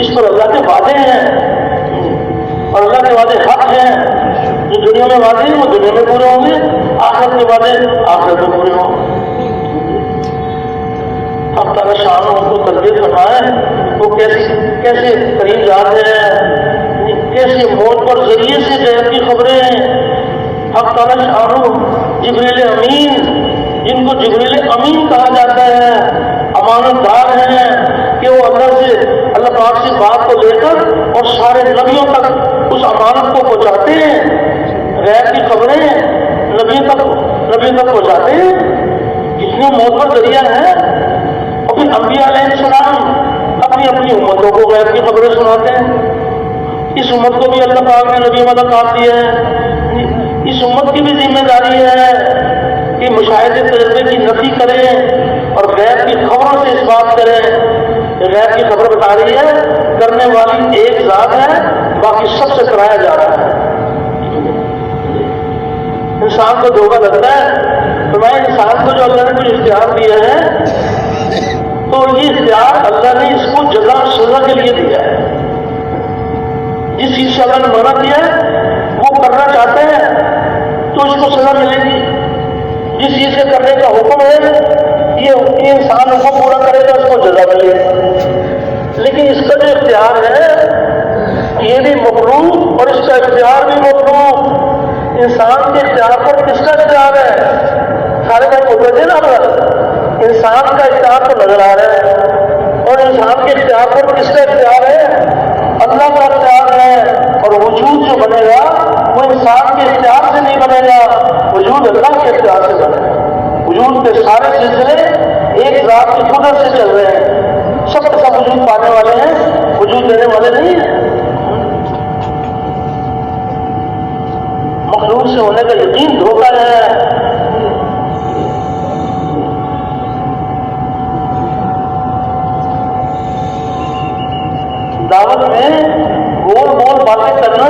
اس پر اللہ کے وعدے ہیں اور اللہ کے وعدے حق ہیں. جو دنیا میں وعدے ہیں وہ دنیا میں پورے ہوں گے, آخرت کے وعدے آخرت میں پورے ہوں گے. اب تعالیٰ شان ان کو تربیت فرمائے وہ کیسے قریب جاتے ہیں, کیسے موت پر ذریعے سے غیب کی خبریں. اب تعالیٰ شان جبریل امین, جن کو جبریل امین کہا جاتا ہے, امانت دار ہیں کہ وہ اللہ پاک سے بات کو لے کر اور سارے نبیوں تک اس امانت کو پہنچاتے ہیں. غیب کی خبریں نبی تک پہنچاتے ہیں. جتنی موت پر ذریعہ ہے اور پھر انبیاء علیہ السلام اپنی امتوں کو غیب کی خبریں سناتے ہیں. اس امت کو بھی اللہ پاک نے نبی مقام دیا ہے. اس امت کی بھی ذمہ داری ہے کہ مشاہدے تجربے کی نفی کریں اور غیب کی خبروں سے اس بات کریں. غیب کی خبر بتا رہی ہے کرنے والی ایک ذات ہے, باقی سب سے کرایا جا رہا ہے. انسان کو دھوکہ لگتا ہے تو میں انسان کو جو اللہ نے کچھ اختیار دیا ہے تو یہ اختیار اللہ نے اس کو جزا اور سزا کے لیے دیا ہے. جس چیز سے اللہ نے منع کیا ہے وہ کرنا چاہتے ہیں تو اس کو سزا ملے گی. جس چیز سے کرنے کا حکم ہے یہ انسان اس کو پورا کرے گا اس کو جزا ملے گی. لیکن اس کا جو اختیار ہے یہ بھی مخلوق اور اس کا اختیار بھی مخلوق. انسان کے اختیار پر کس کا اختیار ہے؟ سارے بھائی بولتے تھے نا, انسان کا اختیار تو نظر آ رہا ہے اور انسان کے اختیار پر کس کا اختیار ہے؟ اللہ کا اختیار ہے. اور وجود جو بنے گا وہ انسان کے اختیار سے نہیں بنے گا, وجود اللہ کے اختیار سے بنے گا. وجود کے سارے سلسلے ایک ذات کی قدرت سے چل رہے ہیں. سب کے سب وجود پانے والے ہیں, وجود دینے والے نہیں ہیں. مخلوق سے ہونے کا یقین دھوکہ ہے. دعوت میں گول باتیں کرنا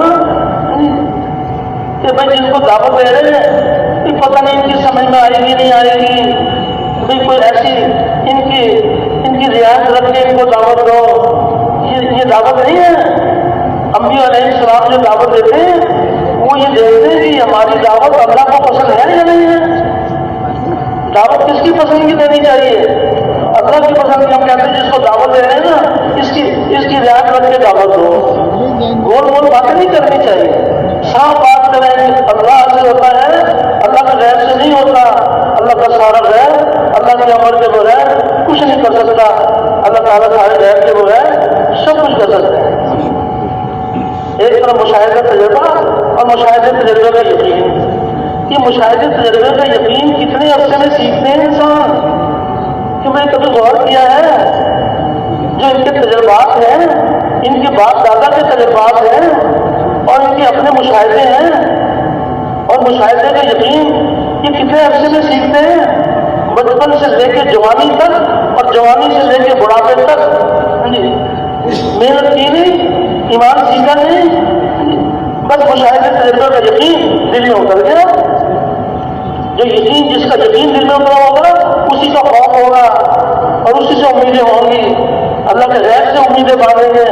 کہ بھائی جن کو دعوت دے رہے ہیں کہ پتہ نہیں ان کی سمجھ میں آئے گی نہیں آئے گی, بھائی کوئی ایسی ان کی رعایت رکھ کے ان کو دعوت دو. یہ دعوت نہیں ہے. انبیاء علیہ السلام جو دعوت دیتے ہیں وہ یہ دیکھتے ہیں کہ ہماری دعوت اللہ کو پسند ہے یا نہیں ہے. دعوت کس کی پسند کی دینی چاہیے؟ اللہ کی پسند کی. ہم کہتے ہیں جس کو دعوت دے رہے ہیں نا اس کی رعایت رکھ کے دعوت دو. گول باتیں نہیں کرنی چاہیے. صاف بات کریں کہ اللہ سے ہوتا ہے, اللہ کے غیر سے نہیں ہوتا. اللہ کا سارا غیر اللہ کے امر کے بغیر کچھ نہیں کر سکتا. اللہ تعالیٰ سارے غیر کے بغیر سب کچھ کر سکتے ہیں. ایک طرف مشاہدہ تجربہ اور مشاہدے تجربے کا یقین. یہ مشاہدے تجربے کا یقین کتنے عرصے میں سیکھتے ہیں انسان کہ میں نے کبھی غور کیا ہے جو ان کے تجربات ہیں, ان کے باپ دادا کے تجربات ہیں اور ان کے اپنے مشاہدے ہیں اور مشاہدے کا یقین یہ کتنے عرصے میں سیکھتے ہیں. بچپن سے لے کے جوانی تک اور جوانی سے لے کے بڑھاپے تک محنت کی نہیں, ایمان سیکھا نہیں, بس مشاہدے تجربے کا یقین دل میں اتر گیا. جو یقین جس کا یقین دل میں اترا ہوگا اسی کا خوف ہوگا اور اسی سے امیدیں ہوں گی. اللہ کے غیر سے امیدیں باندھیں گے.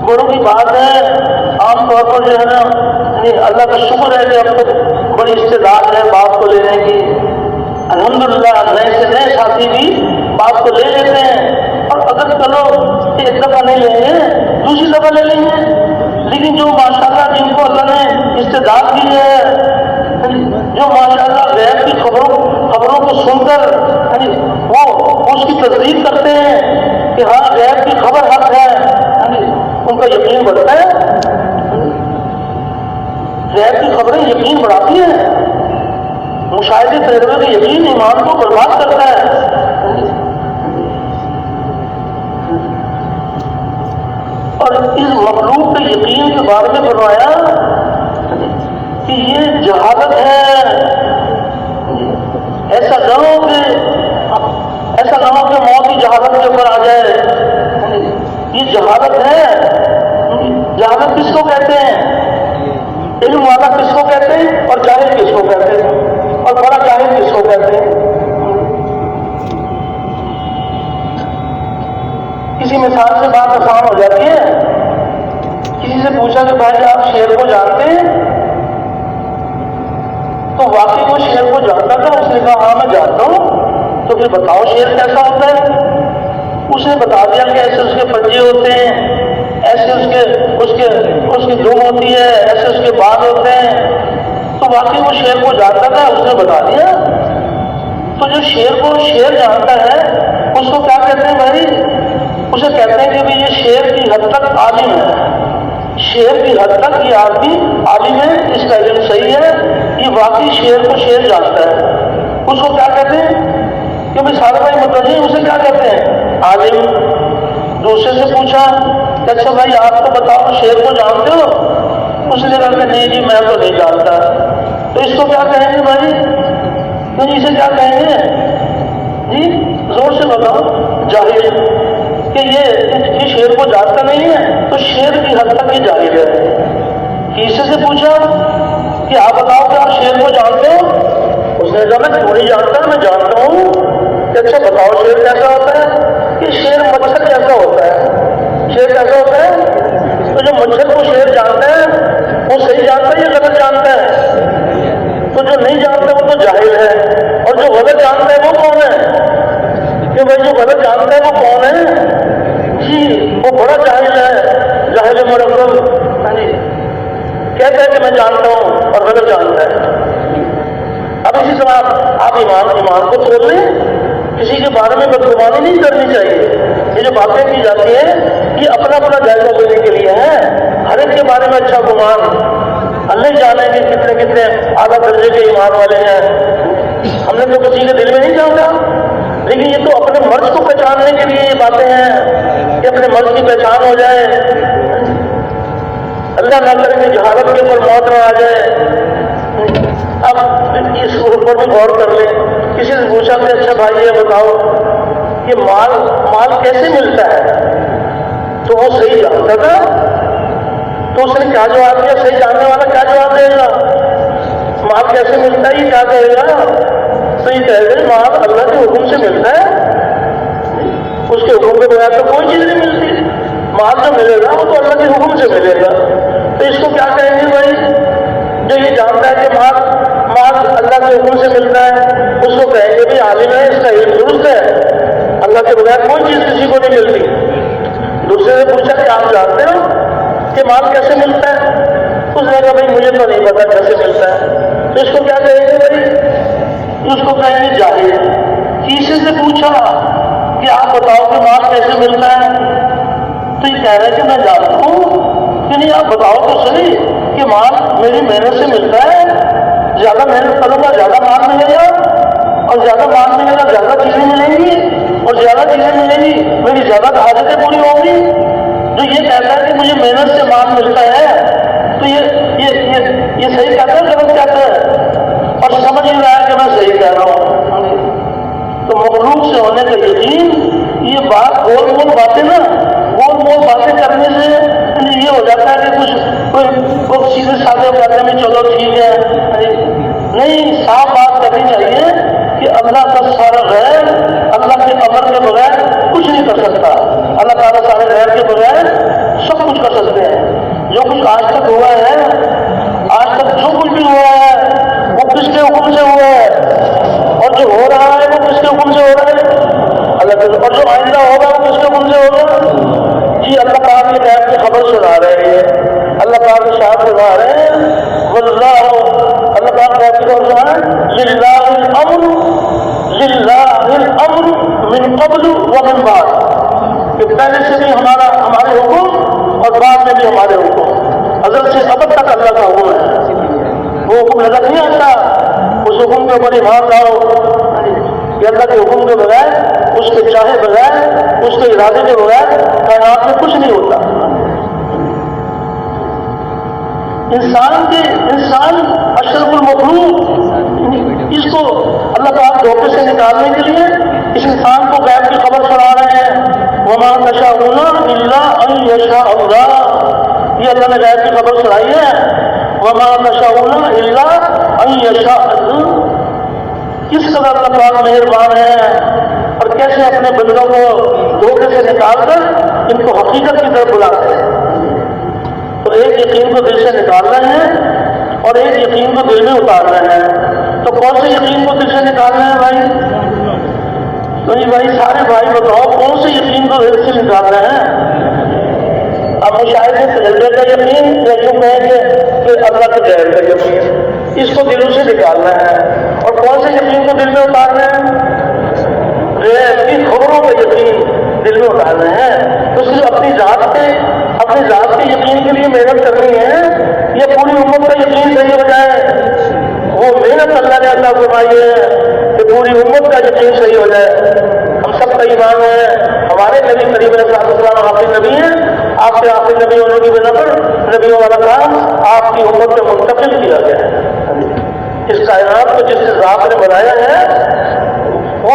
بڑوں کی بات ہے عام طور پر جو ہے نا اللہ کا شکر ہے کہ اب تک بڑی استعداد ہے بات کو لینے کی. الحمدللہ نئے سے نئے ساتھی بھی بات کو لے لیتے ہیں اور اگر چلو ایک دفعہ نہیں لیں گے دوسری دفعہ لے لیں گے. لیکن جو ماشاءاللہ جن کو اللہ نے استعداد دی ہے, جو ماشاءاللہ غیب کی خبروں کو سن کر وہ اس کی تصدیق کرتے ہیں کہ ہاں غیب کی خبر حق ہے, ان کا یقین بڑھتا ہے. غیب کی خبریں یقین بڑھاتی ہیں. مشاہدے تجربے کا یقین ایمان کو برباد کرتا ہے. اور اس مخلوق کے یقین کے بارے میں فرمایا کہ یہ جہالت ہے. ایسا نہ ہو کہ موت کی جہالت کے اوپر آ جائے. یہ جہالت ہے. جہالت کس کو کہتے ہیں؟ علم والا کس کو کہتے ہیں اور جاہل کس کو کہتے ہیں اور بڑا جاہل کس کو کہتے ہیں؟ کسی مثال سے بات آسان ہو جاتی ہے. کسی سے پوچھا کہ بھائی آپ شیر کو جانتے ہیں؟ تو واقعی وہ شیر کو جانتا تھا. اس نے کہا ہاں میں جانتا ہوں. تو پھر بتاؤ شیر کیسا ہوتا ہے؟ اس نے بتا دیا کہ ایسے اس کے پنجے ہوتے ہیں، ایسے اس کی دم ہوتی ہے، ایسے اس کے بال ہوتے ہیں. تو واقعی وہ شیر کو جانتا تھا، اس نے بتا دیا. تو جو شیر کو شیر جانتا ہے اس کو کیا کہتے ہیں بھائی؟ اسے کہتے ہیں کہ یہ شیر کی حد تک عالم ہے. شیر کی حد تک یہ آدمی عالم ہے، اس کا علم صحیح ہے، یہ واقعی شیر کو شیر جانتا ہے. اس کو کیا کہتے ہیں؟ کہ بھائی سارے بھائی متوجہ اسے کیا کہتے ہیں؟ عالم. دوسرے سے پوچھا کہ اچھا بھائی آپ کو بتاؤ شیر کو جانتے ہو؟ اس نے کہا کہ نہیں جی میں تو نہیں جانتا. تو اس کو کیا کہیں گے بھائی؟ تو اسے کیا کہیں گے جی؟ زور سے بتاؤ. جاہل. کہ یہ شیر کو جانتا نہیں ہے تو شیر کی حد تک یہ جاہل ہے. تیسرے سے پوچھا کہ آپ بتاؤ کہ آپ شیر کو جانتے ہو؟ اس نے کہا میں کیوں نہیں جانتا، میں جانتا ہوں. کہ اچھا بتاؤ شیر کیسا ہوتا ہے؟ کہ شیر مچھر جیسا ہوتا ہے. شیر کیسا ہوتا ہے؟ تو جو مچھر کو شیر جانتا ہے وہ صحیح جانتا ہے یا غلط جانتا ہے؟ تو جو نہیں جانتا وہ تو جاہل ہے. اور جو غلط جانتا ہے وہ کون ہے؟ کہ بھائی جو غلط جانتا ہے وہ کون ہے؟ جی وہ بڑا جاہل ہے. جاہل مرکب. کہتا ہے کہ میں جانتا ہوں اور غلط جانتا ہے. اب اسی طرح آپ ایمان کو توڑ لیں. کسی کے بارے میں بدگمانی نہیں کرنی چاہیے. یہ جو باتیں کی جاتی ہیں یہ اپنا اپنا جائزہ لینے کے لیے ہیں. ہر ایک کے بارے میں اچھا گمان اللہ جانے کہ کتنے اعلیٰ درجے کے ایمان والے ہیں. ہم نے تو کسی کے دل میں نہیں جانتا. لیکن یہ تو اپنے مرض کو پہچاننے کے لیے یہ باتیں ہیں کہ اپنے مرض کی پہچان ہو جائے. اللہ نہ کرے کہ جہالت کے اوپر موت نہ آ جائے. اب اس اوپر بھی غور کر لیں. کسی سے پوچھا کہ اچھا بھائی یہ بتاؤ کہ مال کیسے ملتا ہے؟ تو وہ صحیح جانتا تھا. تو اس نے کیا جواب دیا؟ صحیح جاننے والا کیا جواب دے گا؟ مال کیسے ملتا ہے یہ کیا کہے گا؟ تو یہ کہے گا مال اللہ کے حکم سے ملتا ہے. اس کے حکم کے بغیر تو کوئی چیز نہیں ملتی. مال جو ملے گا وہ تو اللہ کے حکم سے ملے گا. تو اس کو کیا کہیں گے بھائی؟ جو یہ جانتا ہے کہ مال اللہ کے حکم سے ملتا ہے اس کو کہیں گے بھی عالم ہے، اس کا علم درست ہے، اللہ کے بغیر کوئی چیز کسی کو نہیں ملتی. دوسرے سے پوچھا کہ آپ جانتے ہو کہ مال کیسے ملتا ہے؟ اس نے کہا بھائی مجھے تو نہیں پتا کیسے ملتا ہے. تو اس کو کیا کہیں گے بھائی؟ اس کو کہیں گے جاہل. تیسرے سے پوچھا کہ آپ بتاؤ کہ مال کیسے ملتا ہے؟ تو یہ کہہ رہے کہ میں جانتا ہوں. کہ نہیں آپ بتاؤ تو صحیح کہ مال میری محنت سے ملتا ہے. زیادہ محنت کروں گا زیادہ مال ملے گا، اور زیادہ مال ملے گا زیادہ چیزیں ملیں گی، اور زیادہ چیزیں ملیں گی میری زیادہ حاجتیں پوری ہوں گی. جو یہ کہتا ہے کہ مجھے محنت سے مال ملتا ہے تو یہ صحیح کہتا ہے غلط کہتا ہے؟ اور سمجھ نہیں رہا ہے کہ میں صحیح کہہ رہا ہوں. تو مخلوق سے ہونے کا یقین یہ بات گول مول باتیں نا گول مول باتیں کرنے سے یہ ہو جاتا ہے کہ کوئی سیدھے سادے کرنے میں چلو ٹھیک ہے. نہیں، صاف بات کرنی چاہیے کہ اللہ کا سارا غیر اللہ کے امر کے بغیر کچھ نہیں کر سکتا. اللہ تعالیٰ سارے غیر کے بغیر سب کچھ کر سکتے ہیں. جو کچھ آج تک ہوا ہے، آج تک جو کچھ بھی ہوا ہے وہ کس کے حکم سے ہوا ہے، اور جو ہو رہا ہے وہ کس کے حکم سے ہو رہا ہے؟ اللہ کے. اور جو آئندہ ہوگا وہ کس کے حکم سے ہوگا؟ جی اللہ پاک کے غیب کی خبر سنا رہے ہیں. اللہ پاک کے ساتھ سنا رہے ہیں واللہ. اللہ پاک غیب کی خبر سنا ہے للہ الامر من قبل ومن بعد. کہ پہلے سے بھی ہمارے حکم اور بعد میں بھی ہمارے حکم. ازل سے ابد تک اللہ کا حکم ہے. وہ حکم نظر نہیں آتا، اس حکم کے اوپر ایمان لاؤ کہ اللہ کے حکم کے بغیر، اس کے چاہے بغیر، اس کے ارادے کے بغیر کائنات میں کچھ نہیں ہوتا۔ انسان اشرف المخلوق، اس کو اللہ تعالیٰ دھوکے سے نکالنے کے لیے اس انسان کو غیب کی خبر سنا رہے ہیں۔ وما تشاءون الا ان یشاء اللہ، یہ اللہ نے غیب کی خبر سنائی ہے۔ وما تشاءون الا ان یشاء اللہ، کس قدر اللہ پاک مہربان ہے اور کیسے اپنے بندوں کو دھوکے سے نکال کر ان کو حقیقت کی طرف بلاتے ہیں۔ تو ایک یقین کو دل سے نکال رہے ہیں اور ایک یقین کو دل میں اتار رہے ہیں۔ تو کون سے یقین کو دل سے نکال رہے ہیں بھائی؟ تو یہ بھائی سارے بھائی بتاؤ کون سے یقین کو دل سے نکال رہے ہیں؟ اب مشاہدے تجربے کا یقین یا یوں کہیں کہ اللہ کے غیر کا یقین، اس کو دلوں سے نکال رہے ہیں۔ اور کون سے یقین کو دل میں اتار رہے ہیں؟ غیب کی خبروں کا یقین دل میں اتار رہے ہیں۔ تو صرف اپنی ذات کے یقین کے لیے محنت کرنی ہے یا پوری امت کا یقین صحیح ہو جائے؟ وہ محنت اللہ نے اللہ فرمائی ہے کہ پوری امت کا یقین صحیح ہو جائے۔ ہم سب کا ایمان ہے، ہمارے نبی کریم علیہ السلام آخری نبی ہیں، آپ کے آخری نبی ہونے کی بنا پر نبیوں والا کام آپ کی امت میں منتقل کیا گیا ہے۔ اس کائنات کو جس ذات نے بنایا ہے وہ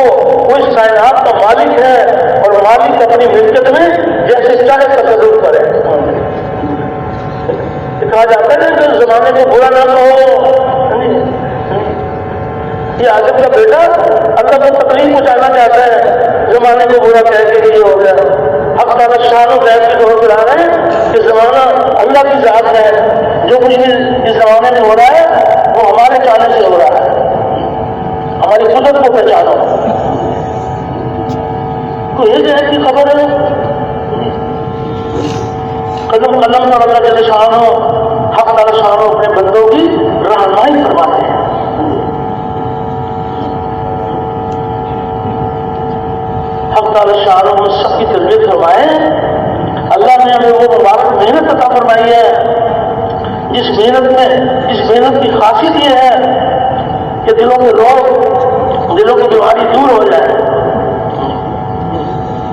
اس کائنات کا مالک ہے، اور مالک اپنی ملکت میں جیسے چاہے تصرف کرے۔ کہا جاتا ہے کہ زمانے کو برا نہ کہو، یہ آدم کا بیٹا اللہ کو تکلیف پہنچانا چاہتا ہے، زمانے کو برا کہہ کے یہ ہو گیا۔ حق تعالیٰ شان و غیب کی طرف بلا رہے ہیں کہ زمانہ اللہ کی ذات ہے، جو کچھ بھی اس زمانے میں ہو رہا ہے وہ ہمارے چاہنے سے ہو رہا ہے، ہماری قدرت کو پہچانو۔ تو یہ غیب کی خبر ہے، قدم قدم پر اللہ جل شانہ حق تعالیٰ شانہ اپنے بندوں کی رہنمائی فرماتے ہیں۔ حق تعالیٰ شانہ میں سب کی تربیت فرمائے۔ اللہ نے ہمیں وہ مبارک محنت عطا فرمائی ہے جس محنت کی خاصیت یہ ہے کہ دلوں کے روگ، دلوں کی بیماری دور ہو جائے۔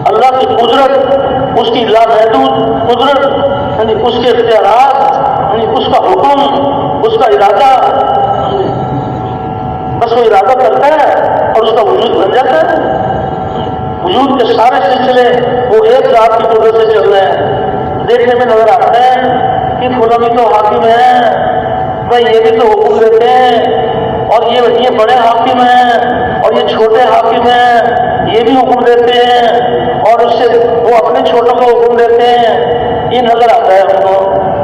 اللہ کی قدرت، اس کی لامحدود قدرت، یعنی اس کے اختیارات، یعنی اس کا حکم، اس کا ارادہ، بس وہ ارادہ کرتا ہے اور اس کا وجود بن جاتا ہے۔ وجود کے سارے سلسلے وہ ایک ذات کی قدرت سے چل رہے ہیں۔ دیکھنے میں نظر آتا ہے کہ فلاں بھی تو حاکم ہیں، بھائی یہ بھی تو حکم دیتے ہیں، اور یہ بڑے حاکم ہیں اور یہ چھوٹے حاکم ہیں، یہ بھی حکم دیتے ہیں اور اس سے وہ اپنے چھوٹوں کو حکم دیتے ہیں۔ یہ نظر آتا ہے ہم کو،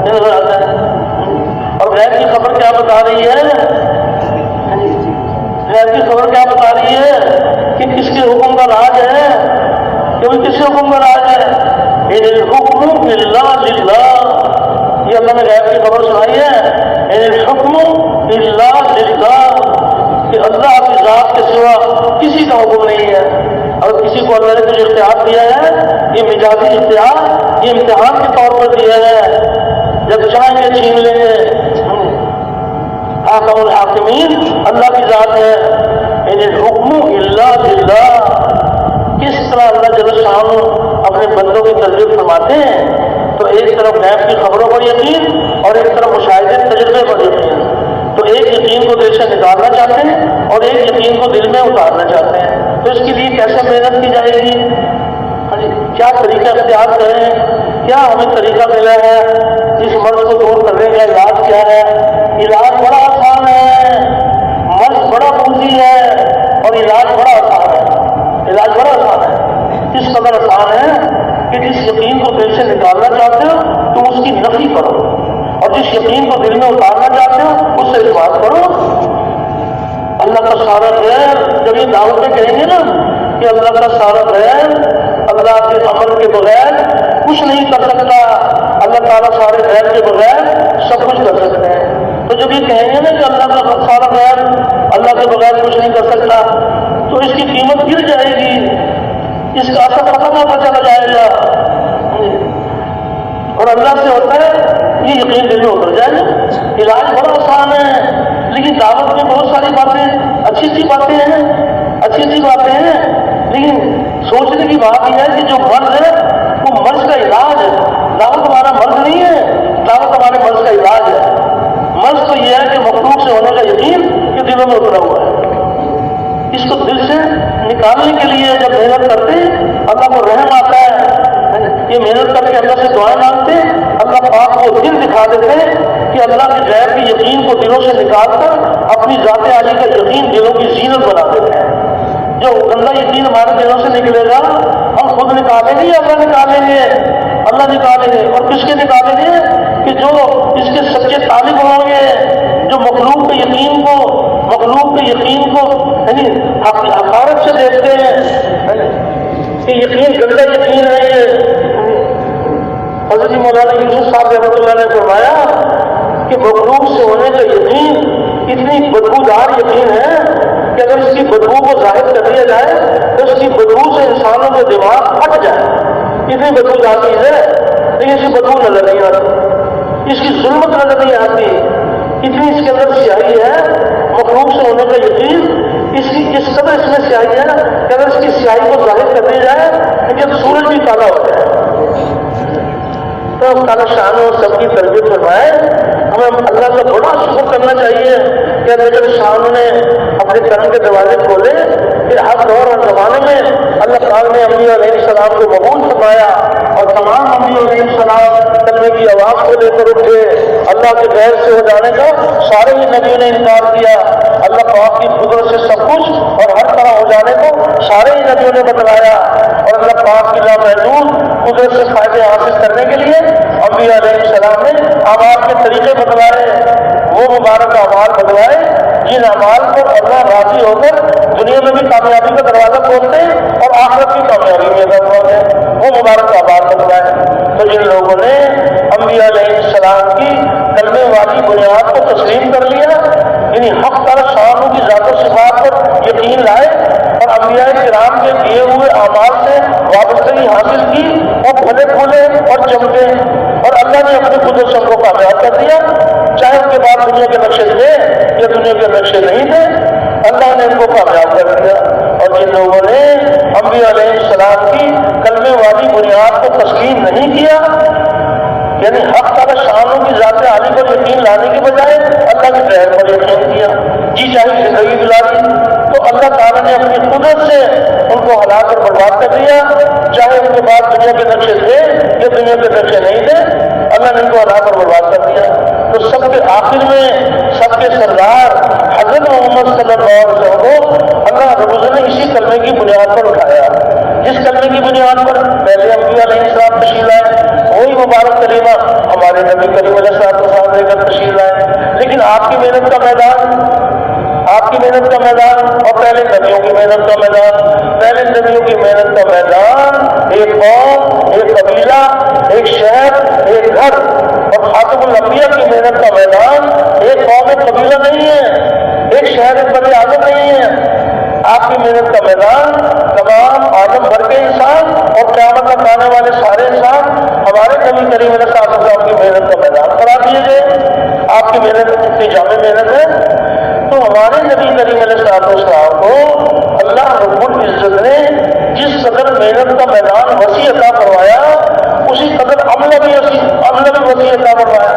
یہ نظر آتا ہے۔ اور غیب کی خبر کیا بتا رہی ہے؟ غیب کی خبر کیا بتا رہی ہے کہ کس کے حکم کا راج ہے؟ کیونکہ کس کے حکم کا راج ہے؟ ان الحکم الا للہ، یہ اللہ نے غیب کی خبر سنائی ہے۔ ان الحکم الا للہ، کہ اللہ کی ذات کے سوا کسی کا حکم نہیں ہے۔ اگر کسی کو اللہ نے کچھ اختیار دیا ہے، یہ مجازی اختیار، یہ امتحان کے طور پر دیا ہے، جب چاہیں گے چھین لیں گے۔ حاکم الحاکمین اللہ کی ذات ہے۔ ان الحکم الا للہ، کس طرح اللہ جل شانہ اپنے بندوں کی تربیت فرماتے ہیں۔ تو ایک طرف غیب کی خبروں پر یقین اور ایک طرف مشاہدے تجربے پر یقین۔ تو ایک یقین کو دل سے نکالنا چاہتے ہیں اور ایک یقین کو دل میں اتارنا چاہتے ہیں۔ تو اس کے لیے کیسے محنت کی جائے گی؟ کیا طریقہ اختیار کریں؟ کیا ہمیں طریقہ ملا ہے؟ اس مرض کو دور کرنے کا علاج کیا ہے؟ علاج بڑا آسان ہے، مرض بڑا پوجی ہے اور علاج بڑا آسان ہے۔ علاج بڑا آسان ہے، اس قدر آسان ہے کہ جس یقین کو دل سے نکالنا چاہتے ہو تم اس کی نفی کرو، اور جس یقین کو دل میں اتارنا چاہتے ہو اس سے اس بات کرو۔ اللہ کا سارا خیر، جب یہ دعوتیں کہیں گے نا کہ اللہ کا سارا خیر اللہ کے عمل کے بغیر کچھ نہیں کر سکتا، اللہ تعالیٰ سارے خیر کے بغیر سب کچھ کر سکتے ہیں۔ تو جب یہ کہیں گے نا کہ اللہ کا سارا خیر اللہ کے بغیر کچھ نہیں کر سکتا، تو اس کی قیمت گر جائے گی، اس کا اثر ختم ہوتا چلا جائے گا، اور اللہ سے ہوتا ہے یہ یقین دل میں اتر جائے گا۔ علاج بڑا آسان ہے، لیکن دعوت میں بہت ساری باتیں اچھی اچھی باتیں ہیں، لیکن سوچنے کی بات یہ ہے کہ جو مرض ہے وہ مرض کا علاج ہے. دعوت ہمارا مرض نہیں ہے، دعوت ہمارے مرض کا علاج ہے. مرض تو یہ ہے کہ مخلوق سے ہونے کا یقین کہ دلوں میں اترا ہوا ہے. اس کو دل سے نکالنے کے لیے جب محنت کرتے اللہ کو رحم آتا ہے. یہ محنت کر کے اللہ سے دعائیں مانگتے، اللہ پاک کو دل دکھا دیتے کہ اللہ کے غیر کے یقین کو دلوں سے نکال کر اپنی ذات عالی کا یقین دلوں کی زینت بنا دیتے ہیں. جو گندا یقین ہمارے دلوں سے نکلے گا ہم خود نکالیں گے، اللہ نکالیں گے. اور کس کے نکالیں گے؟ کہ جو اس کے سچے طالب ہوں گے، جو مخلوق کے یقین کو یعنی حقارت سے دیکھتے ہیں کہ یقین گندا یقین ہے. یہ حضرت مولانا یوسف صاحب رحمۃ اللہ نے فرمایا کہ مخلوق سے ہونے کا یقین اتنی بدبودار یقین ہے کہ اگر اس کی بدبو کو ظاہر کر دیا جائے تو اس کی بدبو سے انسانوں کے دماغ پھٹ جائے. اتنی بدبودار چیز ہے، لیکن اس کی بدبو نظر نہیں آتی، اس کی ظلمت نظر نہیں آتی. اتنی اس کے اندر سیاہی ہے مخلوق سے ہونے کا یقین، اس قدر اس میں سیاہی ہے کہ اگر اس کی سیاہی کو ظاہر کر دیا جائے لیکن سورج بھی کالا ہو جائے. تو تعالیٰ شان اور سب کی تربیت فرمائے. ہمیں اللہ کا بڑا شکر کرنا چاہیے کہ اللہ شان نے اپنے کرم کے دروازے کھولے کہ ہر دور اور زمانے میں اللہ تعالیٰ نے انبیاء علیہ السلام کو قبول فرمایا اور تمام انبیاء علیہ السلام کلمے کی آواز کو لے کر اٹھے. اللہ کے غیر سے ہو جانے کا سارے ہی نبیوں نے انکار کیا. اللہ پاک کی قدرت سے سب کچھ اور ہر طرح ہو جانے کو سارے ہی نبیوں نے بتلایا. اور اللہ پاک کی لامحدود قدرت سے فائدے حاصل کرنے کے لیے انبیاء علیہ السلام نے اعمال کے طریقے بتلائے، وہ مبارک اعمال بتلائے جن اعمال پر اللہ راضی ہو کر دنیا میں بھی کامیابی کا دروازہ کھولتے اور آخرت کی کامیابی میں دروازے وہ مبارک اعمال بتلائے. تو جن لوگوں نے انبیاء علیہ السلام کی کلمے والی بنیاد کو تسلیم کر لیا، یعنی حق تعالی شان کی ذات و صفات پر یقین لائے اور انبیاء کرام کے دیے ہوئے اعمال سے وابستگی حاصل کی، وہ پھلے پھولے اور چمکے اور اللہ نے اپنی قدرت سے ان کو کامیاب کر دیا. چاہے ان کے بعد دنیا کے نقشے تھے یا دنیا کے نقشے نہیں تھے، اللہ نے ان کو کامیاب کر دیا. اور جن لوگوں نے انبیاء علیہ السلام کی کلمے والی بنیاد کو تسلیم نہیں کیا، یعنی حق تعالی شانوں کی ذات عالی پر یقین لانے کے بجائے اللہ کے غیر پر یقین کیا، جی چاہے زندگی گزاری، تو اللہ تعالیٰ نے اپنی قدرت سے ان کو ہلا کر برباد کر دیا. چاہے ان کے بعد دنیا کے نقشے تھے یا دنیا کے نقشے نہیں تھے، اللہ نے ان کو ہلا کر برباد کر دیا. تو سب کے آخر میں سب کے سردار حضرت محمد صلی اللہ علیہ وسلم کو اللہ رب العزت نے اسی کلمے کی بنیاد پر اٹھایا، جس کلمے کی بنیاد پر پہلے انبیاء علیہ السلام تشریف لائے، وہی مبارک کلمہ ہمارے نبی کریم علیہ السلام لے کر تشریف لائے. لیکن آپ کی محنت کا میدان اور پہلے نبیوں کی محنت کا میدان، پہلے نبیوں کی محنت کا میدان ایک قوم، ایک قبیلہ، ایک شہر، ایک گھر، اور خاتم الانبیاء کی محنت کا میدان ایک قوم، ایک قبیلہ نہیں ہے، ایک شہر، ایک بڑے اعظم نہیں ہے. آپ کی محنت کا میدان تمام آدم بھر کے انسان اور قیامت تک آنے والے سارے انسان ہمارے نبی کریم علیہ السلام کی محنت کا میدان قرار دیے گئے. آپ کی محنت اتنی جامع محنت ہے. تو ہمارے نبی کریم علیہ السلام کو اللہ رب العزت نے جس قدر محنت کا میدان وسیع عطا کروایا، اسی قدر عملہ بھی وسیع عطا کروایا.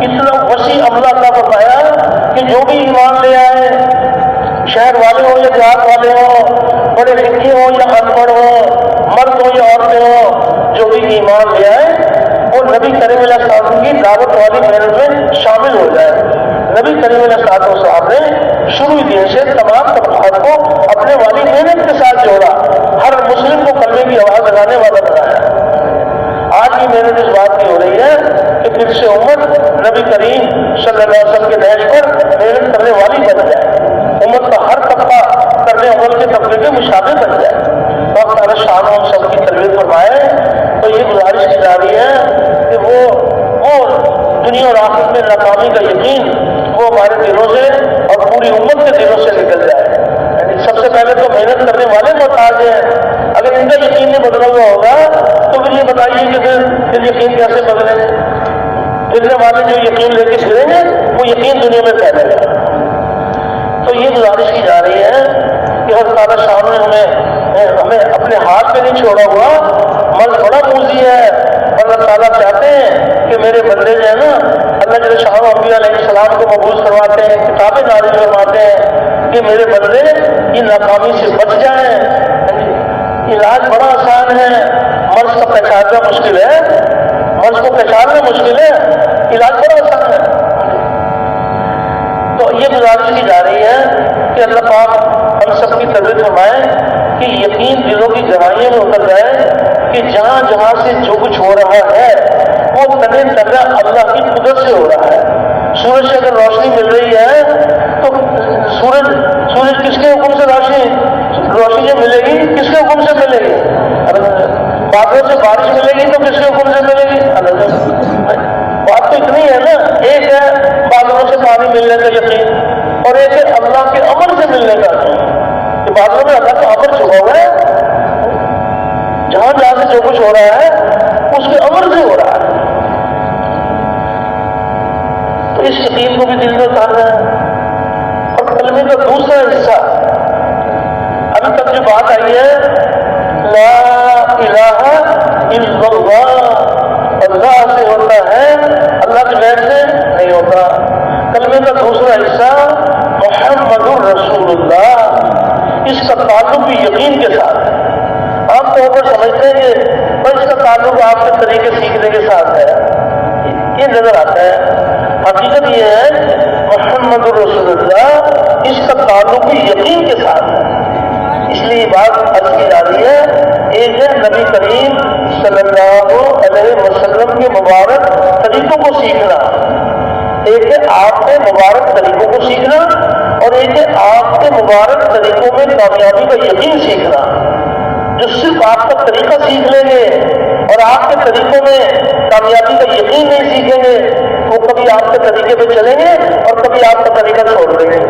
اتنا وسیع عملہ عطا کروایا کہ جو بھی ایمان لے آئے، شہر والے ہوں یا دیہات والے ہوں، بڑے لکھے ہوں یا ان پڑھ ہوں، مرد ہوں یا عورتیں ہوں، جو بھی ایمان لے آئے وہ نبی کریم علیہ السلام کی دعوت والی محنت میں شامل ہو جائے. نبی کریم علیہ السلام نے شروع دن سے تمام طبقات کو اپنے والی محنت کے ساتھ جوڑا، ہر مسلم کو کلمے کی آواز لگانے والا بنایا. آج کی محنت اس بات کی ہو رہی ہے کہ پھر سے امت نبی کریم صلی اللہ علیہ وسلم کے نہج پر محنت کرنے والی بن جائے، امت کا ہر طبقہ کرنے عمل کے طبقے کے مشابہ بن جائے. وقت تعالیٰ شان ہم سب کی تربیت فرمائے. تو یہ گزارش کی جا رہی ہے کہ وہ دنیا اور آخرت میں ناکامی کا یقین وہ ہمارے دلوں سے اور پوری امت کے دلوں سے نکل جائے. یعنی سب سے پہلے تو محنت کرنے والے محتاج ہیں. اگر ان کا یقین نہیں بدلا ہوا ہوگا تو پھر یہ بتائیے کہ پھر یقین کیسے بدلے؟ پھرنے والے جو یقین لے کے پھریں گے وہ یقین دنیا میں پھیلے گا. یہ گزارش کی جا رہی ہے کہ اللہ تعالیٰ سامنے ہمیں اپنے ہاتھ پہ نہیں چھوڑا ہوا، مرض بڑا موزی ہے. اللہ تعالیٰ چاہتے ہیں کہ میرے بندے جو ہے نا، اللہ جل شاہ انبیاء علیہ السلام کو مبعوث کرواتے ہیں، کتابیں نازل کرواتے ہیں کہ میرے بندے یہ ناکامی سے بچ جائیں. علاج بڑا آسان ہے، مرض کا پہچاننا مشکل ہے، مرض کو پہچاننا مشکل ہے، علاج بڑا آسان ہے. تو یہ گزارش کی جا رہی ہے کہ اللہ پاک ہم سب کی تربیت فرمائے کہ یقین دلوں کی گہرائیوں میں اتر جائے کہ جہاں جہاں سے جو کچھ ہو رہا ہے وہ تنے تنہا اللہ کی قدرت سے ہو رہا ہے. سورج سے اگر روشنی مل رہی ہے تو سورج کس کے حکم سے روشنی جو ملے گی کس کے حکم سے ملے گی؟ بادلوں سے بارش ملے گی تو کس کے حکم سے ملے گی؟ بات تو اتنی ہے نا، ایک ہے بادلوں سے پانی ملنے کا یقین اور ایک ہے اللہ کے امر سے ملنے کا یقین. کہ بادلوں میں اللہ کا امر چھپا ہوا ہے، جہاں جہاں سے جو کچھ ہو رہا ہے اس کے امر سے ہو رہا ہے. تو اس یقین کو بھی دل میں اتارنا ہے. اور کلمے کا دوسرا حصہ ابھی تک جو بات آئی ہے لا الہ الا اللہ، اللہ سے ہوتا ہے، اللہ کے غیر سے نہیں ہوتا. کلمے کا دوسرا حصہ محمد الرسول اللہ، اس کا تعلق بھی یقین کے ساتھ ہے. عام طور پر سمجھتے ہیں کہ اس کا تعلق آپ کے طریقے سیکھنے کے ساتھ ہے، یہ نظر آتا ہے. حقیقت یہ ہے محمد الرسول اللہ اس کا تعلق بھی یقین کے ساتھ ہے. اس لیے بات عرض کی جا رہی ہے، ایک ہے نبی کریم صلی اللہ علیہ وسلم کے مبارک طریقوں کو سیکھنا، ایک ہے آپ کے مبارک طریقوں کو سیکھنا، اور ایک ہے آپ کے مبارک طریقوں میں کامیابی کا یقین سیکھنا. جو صرف آپ کا طریقہ سیکھ لیں گے اور آپ کے طریقوں میں کامیابی کا یقین نہیں سیکھیں گے وہ کبھی آپ کے طریقے پہ چلیں گے اور کبھی آپ کا طریقہ چھوڑ دیں گے.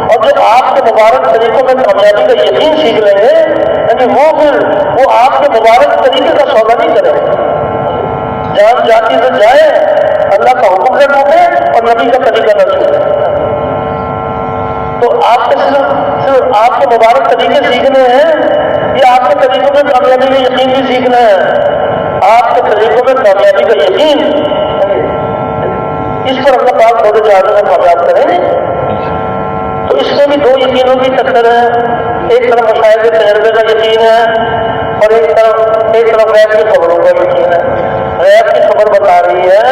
اور جو آپ کے مبارک طریقوں میں کامیابی کا یقین سیکھ لیں گے یعنی وہ آپ کے مبارک طریقے کا سودا نہیں کریں گے. جان جاتی سے جائے، اللہ کا حکم نہ ٹوٹے اور نبی کا طریقہ نہ چھوڑے. تو آپ کے صرف آپ کے مبارک طریقے سیکھنے ہیں یا آپ کے طریقوں میں کامیابی کا یقین بھی سیکھنا ہے؟ آپ کے طریقوں میں کامیابی کا یقین، اس پر اللہ پاک تھوڑے جہازوں میں کامیاب کریں گے. تو اس میں بھی دو یقینوں کی ٹکر ہے. ایک طرف مشاہد کے تجربے کا یقین ہے اور ایک طرف غیب کی خبروں کا یقین ہے. غیب کی خبر بتا رہی ہے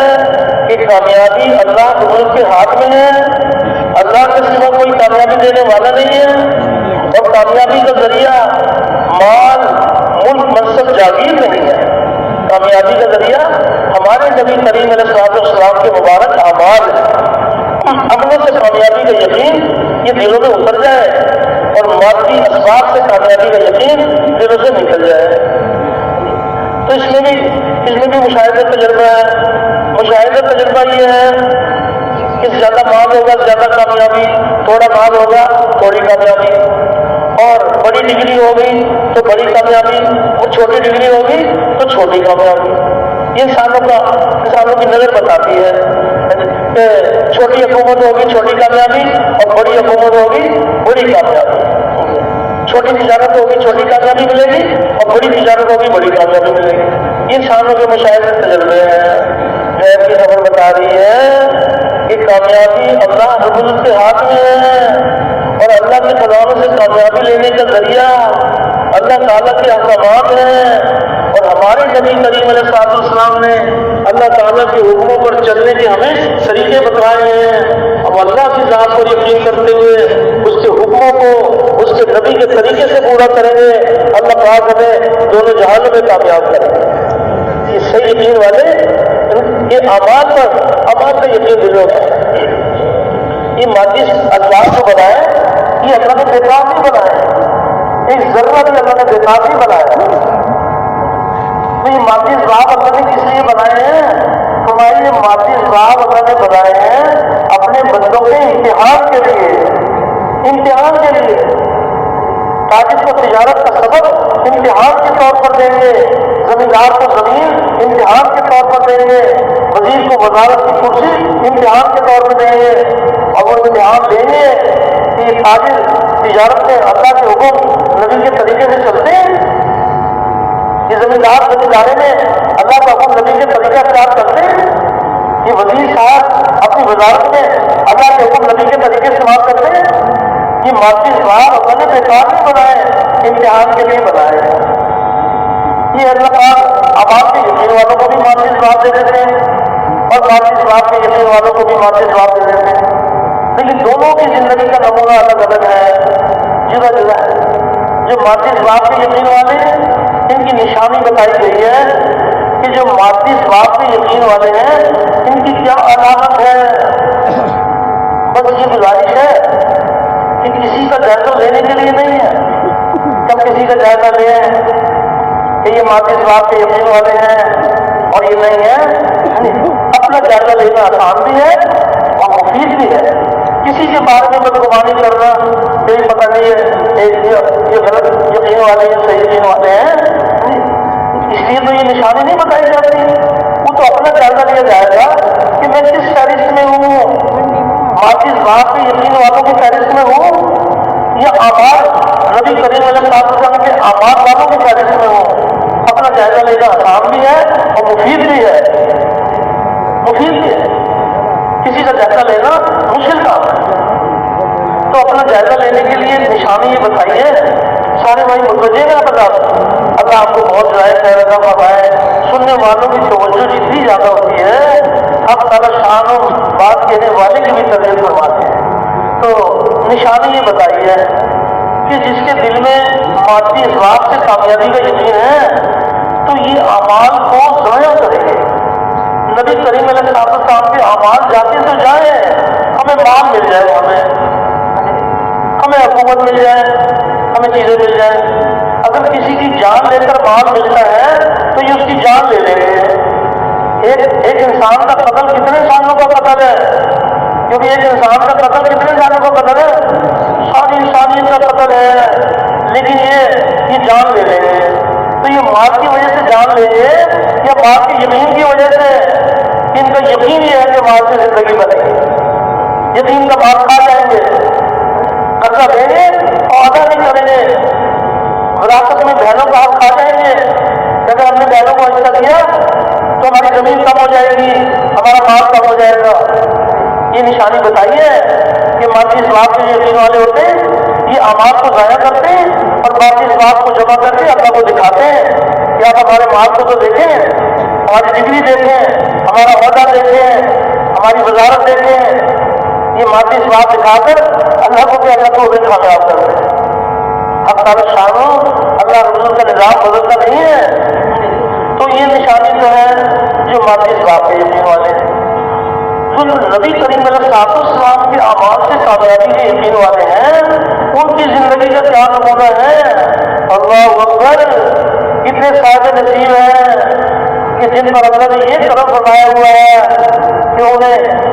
کہ کامیابی اللہ کے ملک کے ہاتھ میں ہے، اللہ کے سوا کوئی کامیابی دینے والا نہیں ہے، اور کامیابی کا ذریعہ مال ملک منصب جاگیر نہیں ہے. کامیابی کا ذریعہ ہمارے نبی کریم علیہ السلام کے مبارک اعمال ہیں. عملوں سے کامیابی کا یقین یہ دلوں میں اتر جائے اور مادی اسباب سے کامیابی کا یقین دلوں سے نکل جائے. تو اس میں بھی مشاہدہ تجربہ ہے. مشاہدہ تجربہ یہ ہے کہ زیادہ مال ہوگا زیادہ کامیابی، تھوڑا مال ہوگا تھوڑی کامیابی، اور بڑی ڈگری ہوگی تو بڑی کامیابی، اور چھوٹی ڈگری ہوگی تو چھوٹی کامیابی. یہ انسانوں کی نظر بتاتی ہے کہ چھوٹی حکومت ہوگی چھوٹی کامیابی اور بڑی حکومت ہوگی بڑی کامیابی. چھوٹی تجارت ہوگی چھوٹی کامیابی ملے گی اور بڑی تجارت ہوگی بڑی کامیابی ملے گی. انسانوں کے مشاہدے تجربے ہیں. غیب کی خبر بتا رہی ہے کہ کامیابی اللہ رب العزت کے ہاتھ میں ہے اور اللہ کے خزانوں سے کامیابی لینے کا ذریعہ اللہ تعالیٰ کے احکامات ہیں. اور ہمارے نبی کریم علیہ السلام نے اللہ تعالیٰ کے حکموں پر چلنے کے ہمیں طریقے بتائے ہیں. ہم اللہ کی ذات پر یقین کرتے ہوئے اس کے حکموں کو اس کے نبی کے طریقے سے پورا کریں گے. اللہ پاک ہمیں دونوں جہانوں میں کامیاب کریں گے. یہ صحیح یقین والے یہ اعمال کا یقین دلوں کا، یہ مادی اسباب کو بنائے، یہ اللہ نے بےکار نہیں بنائے، ایک ذرہ بھی اللہ نے بےکار نہیں بنایا. تو یہ مادی اسباب اللہ نے کس لیے بنائے ہیں؟ ہمارے یہ مادی اسباب اللہ نے بنائے ہیں اپنے بندوں کے امتحان کے لیے، تاجر کو تجارت کا سبب امتحان کے طور پر دیں گے، زمیندار کو زمین امتحان کے طور پر دیں گے، وزیر کو وزارت کی کرسی امتحان کے طور پر دیں گے. اور وہ امتحان دیں گے کہ یہ تاجر تجارت میں اللہ کے حکم نبی کے طریقے سے چلتے ہیں؟ یہ زمیندار زمیندارے میں اللہ کا حکم نبی کے طریقہ اختیار کرتے ہیں؟ یہ وزیر صاحب اپنی وزارت میں اللہ کے حکم نبی کے طریقے استعمال کرتے ہیں؟ یہ مادی اسباب اللہ نے بیکار نہیں بنائے، امتحان کے لیے بنائے۔ یہ اللہ پاک عوام کے یقین والوں کو بھی مادی اسباب دے دیتے ہیں اور مادی اسباب کے یقین والوں کو بھی مادی اسباب دے دیتے ہیں، لیکن دونوں کی زندگی کا نمونہ الگ الگ ہے، جدا جدا ہے۔ جو مادی اسباب کے یقین والے ہیں ان کی نشانی بتائی گئی ہے کہ جو مادی اسباب کے یقین والے ہیں ان کی کیا علامت ہے۔ بس یہ گزارش ہے کہ کسی کا جائزہ لینے کے لیے نہیں ہے، جب کسی کا جائزہ لیں کہ یہ مادی اسباب کے یقین والے ہیں اور یہ نہیں ہے، اپنا جائزہ لینا آسان بھی ہے اور مفید بھی ہے۔ کسی کے بارے میں بدگمانی کرنا کہ پتہ نہیں ہے یہ غلط یقین والے ہیں صحیح یقین والے ہیں، اس لیے تو یہ نشانی نہیں بتائی جاتی۔ وہ تو اپنا جائزہ لیا جائے گا کہ میں کس فہرست میں ہوں، مادی اسباب کے یقین والوں کی فہرست میں ہوں یا اعمال نبی کریم علیہ السلام کے اعمال والوں کی فہرست میں ہوں۔ اپنا جائزہ لینا آسان بھی ہے اور مفید بھی ہے، مفید بھی ہے۔ کسی کا جائزہ لینا مشکل کام ہے، تو اپنا جائزہ لینے کے لیے نشانی یہ بتائیے۔ سارے بھائی متوجہ میں بتا دوں، اللہ آپ کو بہت رائے خیر عطا فرمائے۔ سننے والوں کی توجہ جتنی زیادہ ہوتی ہے اب تعالیٰ شان و بات کہنے والے کی بھی تربیت فرماتے ہیں۔ تو نشانی یہ بتائی ہے کہ جس کے دل میں مادی اسباب سے کامیابی کا یقین ہے تو یہ اعمال کو ضائع کریں گے۔ نبی کریم علیہ السلام کے اعمال جاتے تو جائیں، ہمیں مال مل جائے، ہمیں حکومت مل جائے، ہمیں چیزیں مل جائیں۔ اگر کسی کی جان لے کر مال ملتا ہے تو یہ اس کی جان لے لیں گے۔ ایک انسان کا قتل کتنے انسانوں کا قتل ہے؟ کیونکہ ایک انسان کا قتل کتنے انسانوں کا قتل ہے؟ ساری انسانیت کا قتل ہے، لیکن یہ جان لے لیں گے۔ تو یہ مال کی وجہ سے جان لیں گے یا مال کے یقین کی وجہ سے؟ ان کا یقین یہ ہے کہ مال سے زندگی بنے گی، یقین کا مال کھا جائیں گے، قرضہ دیں گے اور ادا نہیں کریں گے، وراثت میں بہنوں کا حق کھا جائیں گے کہ اگر ہم نے بہنوں کو حصہ دیا تو ہماری زمین کم ہو جائے گی، ہمارا مال کم ہو جائے گا۔ یہ نشانی بتائیے کہ مادی اسباب کے یقین والے ہوتے ہیں یہ اعمال کو ضائع کرتے ہیں اور باقی اسباب کو جمع کر کے اللہ کو دکھاتے ہیں کہ آپ ہمارے مال کو تو دیکھیں، ہماری ڈگری دیکھیں، ہمارا عہدہ دیکھیں، ہماری وزارت دیکھیں۔ یہ مادی اسباب دکھا کر اللہ کو کہ اللہ کو بھی کامیاب کرتے ہیں۔ اب تعالیٰ شانوں اللہ رسول کا نظام بدلتا نہیں ہے، تو یہ نشانی جو ہے جو مادی اسباب کے یقین والے ہیں، جو نبی کریم علیہ السلام کے اعمال سے کامیابی کے یقین والے ہیں، ان کی زندگی کا کیا نمونہ ہے۔ اللہ اکبر، کتنے صاحب نصیب ہیں کہ جن پر اللہ نے یہ کرم فرمایا ہوا ہے کہ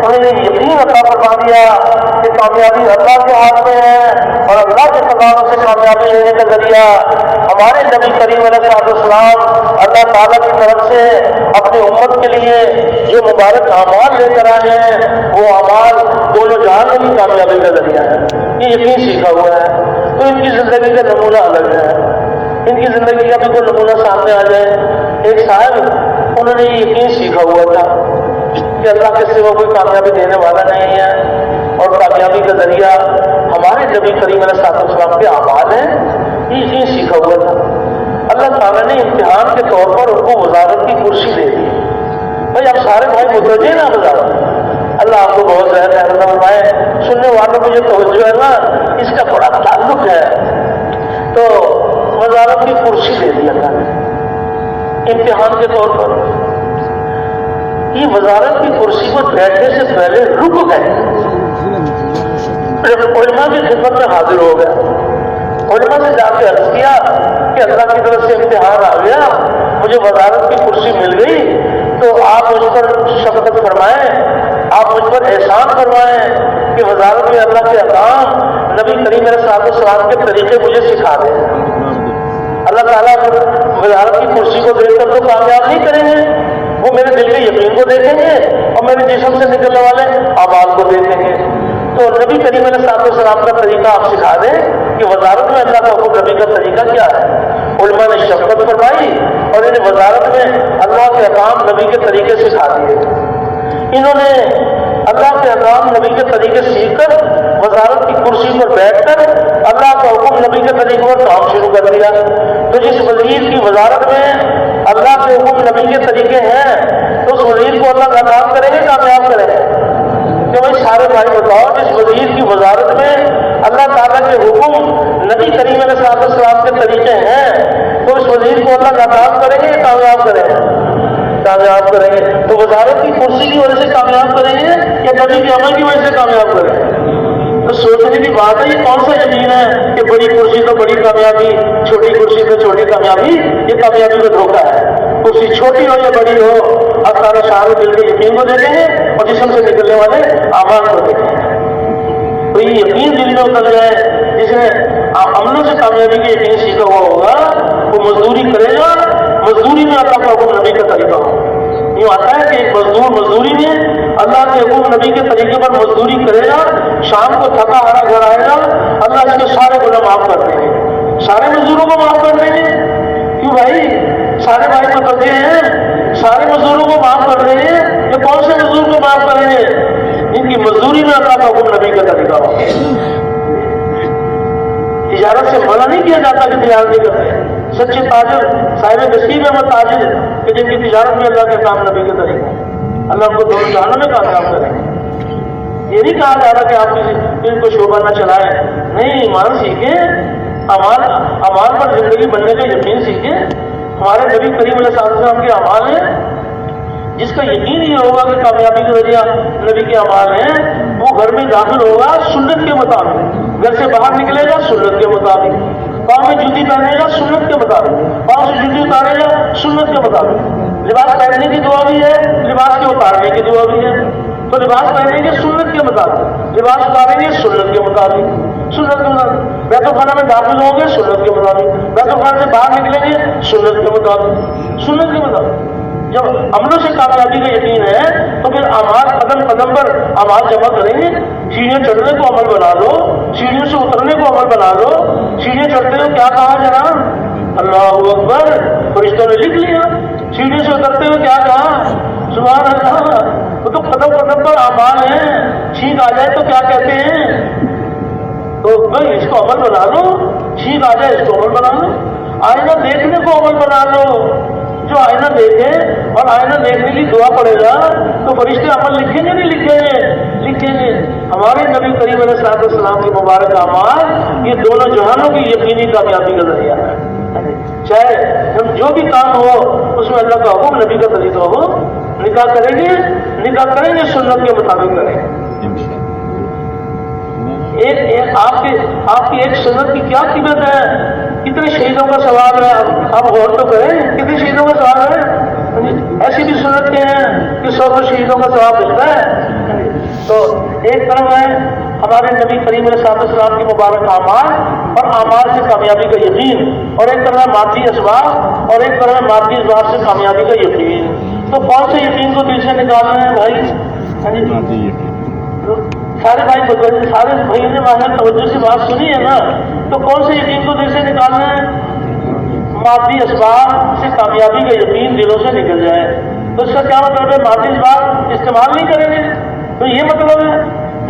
انہیں یقین عطا فرما دیا کہ کامیابی اللہ کے ہاتھ میں ہے اور اللہ کے خزانوں سے کامیابی لینے کا ذریعہ ہمارے نبی کریم علیہ السلام اللہ تعالیٰ کی طرف سے اپنی امت کے لیے جو مبارک اعمال لے کر آئے ہیں وہ اعمال دونوں جہان میں بھی کامیابی کا ذریعہ ہے۔ یہ یقین سیکھا ہوا ہے، تو ان کی زندگی کا نمونہ الگ ہے۔ ان کی زندگی کا بھی کوئی نمونہ سامنے آ جائے۔ ایک صاحب انہوں نے یہ یقین سیکھا ہوا تھا کہ اللہ کے سوا کوئی کامیابی دینے والا نہیں ہے اور کامیابی کا ذریعہ ہمارے نبی کریم علیہ السلام کے اعمال ہیں، یہ یقین سیکھا ہوا تھا۔ اللہ تعالیٰ نے امتحان کے طور پر ان کو وزارت کی کرسی دے دی۔ بھائی آپ سارے بھائی متوجہ نا وزارت، اللہ آپ کو بہت زیادہ خیر فرمائے۔ سننے والوں کو جو توجہ ہے نا اس کا بڑا تعلق ہے، تو وزارت کی کرسی دے دی اللہ نے امتحان کے طور پر۔ یہ وزارت کی کرسی پر بیٹھنے سے پہلے رک گئے، علماء کی خدمت میں حاضر ہو گیا، علماء سے جا کے عرض کیا کہ اللہ کی طرف سے امتحان آ گیا، مجھے وزارت کی کرسی مل گئی، تو آپ مجھ پر شفقت فرمائیں، آپ مجھ پر احسان فرمائیں کہ وزارت میں اللہ کے احکام نبی کریم علیہ السلام کے طریقے مجھے سکھا دیں۔ اللہ تعالیٰ وزارت کی کرسی کو دیکھ کر تو کامیاب نہیں کریں گے، وہ میرے دل کے یقین کو دیکھیں گے اور میرے جسم سے نکلنے والے اعمال کو دیکھیں گے۔ تو نبی کریم علیہ السلام کا طریقہ آپ سکھا دیں کہ وزارت میں اللہ کا حکم نبی کا طریقہ کیا ہے. علماء نے شفقت فرمائی اور انہیں وزارت میں اللہ کے احکام نبی کے طریقے سکھا دیے. انہوں نے اللہ کے احکام نبی کے طریقے سیکھ کر وزارت کی کرسی پر بیٹھ کر اللہ کا حکم نبی کے طریقے پر کام شروع کر دیا. تو جس وزیر کی وزارت میں اللہ کے حکم نبی کے طریقے ہیں تو اس وزیر کو اللہ کا کام کریں گے کامیاب کریں گے. کہ بھائی سارے بھائی بتاؤ جس وزیر کی وزارت میں اللہ تعالیٰ کے حکم نبی کریم علیہ السلام کے طریقے ہیں تو اس وزیر کو اللہ ناکام کریں گے کامیاب کریں گے کامیاب کریں گے. تو وزارت کی کرسی کی وجہ سے کامیاب کریں گے یا نبی کے عمل کی وجہ سے کامیاب کریں گے. تو سوچنے کی بات ہے یہ کون سا یقین ہے کہ بڑی کرسی تو بڑی کامیابی چھوٹی کرسی تو چھوٹی کامیابی. یہ کامیابی کا دھوکہ ہے. کرسی چھوٹی ہو یا بڑی ہو اب سارے شان دل کے یقین کو دیکھیں گے اور جسم سے نکلنے والے اعمال کو دیکھیں گے. تو یہ یقین دل میں اتر جائے جس نے عملوں سے کامیابی کے یقین سیکھا ہوا ہوگا وہ مزدوری کرے گا. مزدوری میں اللہ کا حکم نبی کا طریقہ ہو. یوں آتا ہے کہ ایک مزدور مزدوری میں اللہ کے حکم نبی کے طریقے پر مزدوری کرے گا. شام کو تھکا ہارا گھر آئے گا اللہ اس کے سارے گناہ معاف کر دیں گے. سارے مزدوروں کو معاف کر دیں گے. کیوں بھائی سارے بھائی متوجہ ہیں سارے مزدوروں کو معاف کر رہے ہیں. یہ کون سے مزدور کو معاف کریں گے ان کی مزدوری میں اللہ کا حکم نبی کا طریقہ ہو. تجارت سے منع نہیں کیا جاتا کہ تجارت نہیں کرتے. سچے تاجر صاحب نصیب ہے وہ تاجر کہ جن کی تجارت میں اللہ کے کام نبی کے طریقے اللہ ان کو دونوں جہانوں میں کامیاب کریں. یہ نہیں کہا جا رہا کہ آپ ان کو شعبہ نہ چلائیں. نہیں ایمان سیکھیں اعمال پر زندگی بننے کا یقین سیکھیں. ہمارے نبی کریم علیہ السلام کے اعمال ہیں جس کا یقین یہ ہوگا کہ کامیابی کا ذریعہ نبی کے اعمال ہیں وہ گھر میں داخل ہوگا سنت کے مطابق. گھر سے باہر نکلے گا سنت کے مطابق. پاؤں میں جوتی پہنے گا سنت کے مطابق. پاؤں سے جوتی اتارے گا سنت کے مطابق. لباس پہننے کی دعا بھی ہے لباس کے اتارنے کی دعا بھی ہے. تو لباس پہنیں گے سنت کے مطابق لباس اتاریں گے سنت کے مطابق. سنت کے مطابق بیت الخانہ میں داخل ہوں گے سنت کے مطابق. بیت الخانہ سے باہر نکلیں گے سنت کے مطابق سنت کے مطابق. جب عملوں سے کامیابی کا یقین ہے تو پھر اعمال قدم قدم پر اعمال جمع کریں گے. سیڑھیاں چڑھنے کو عمل بنا لو سیڑھیوں سے اترنے کو عمل بنا لو. سیڑھیاں چڑھتے ہوئے کیا کہا جناب اللہ اکبر فرشتوں نے لکھ لیا. سیڑھیوں سے اترتے ہوئے کیا کہا سبحان اللہ. وہ تو قدم قدم پر اعمال ہیں. چھینک آ جائے تو کیا کہتے ہیں تو بھائی اس کو عمل بنا لو. چھینک آ جائے اس کو عمل بنا لو. آئینہ دیکھنے کو عمل بنا لو. جو آئینہ دیکھے اور آئینہ دیکھنے کی دعا پڑے گا تو فرشتے عمل لکھیں گے نہیں لکھیں گے. ہمارے نبی کریم علیہ السلام کے مبارک اعمال یہ دونوں جہانوں کی یقینی کامیابی کا ذریعہ ہے. چاہے ہم جو بھی کام ہو اس میں اللہ کا حکم نبی کا طریقہ ہو. نکاح کریں گے سنت کے مطابق کریں گے. آپ کی ایک سنت کی کیا قیمت ہے. کتنے شہیدوں کا ثواب ہے آپ غور تو کریں. کتنے شہیدوں کا ثواب ہے. ایسی بھی سنتیں ہیں کہ 100 شہیدوں کا ثواب ملتا ہے. تو ایک طرف ہے ہمارے نبی کریم علیہ السلام کی مبارک اعمال اور اعمال سے کامیابی کا یقین اور ایک طرف مادی اسباب اور ایک طرف مادی اسباب سے کامیابی کا یقین. تو کون سے یقین کو دل سے نکالنا ہے بھائی. سارے بھائی نے وہاں توجہ سے بات سنی ہے نا. تو کون سے یقین کو دل سے نکالنا ہے. مادی اسباب سے کامیابی کا یقین دلوں سے نکل جائے. تو اس کا کیا مطلب ہے مادی اسباب استعمال نہیں کریں گے. تو یہ مطلب ہے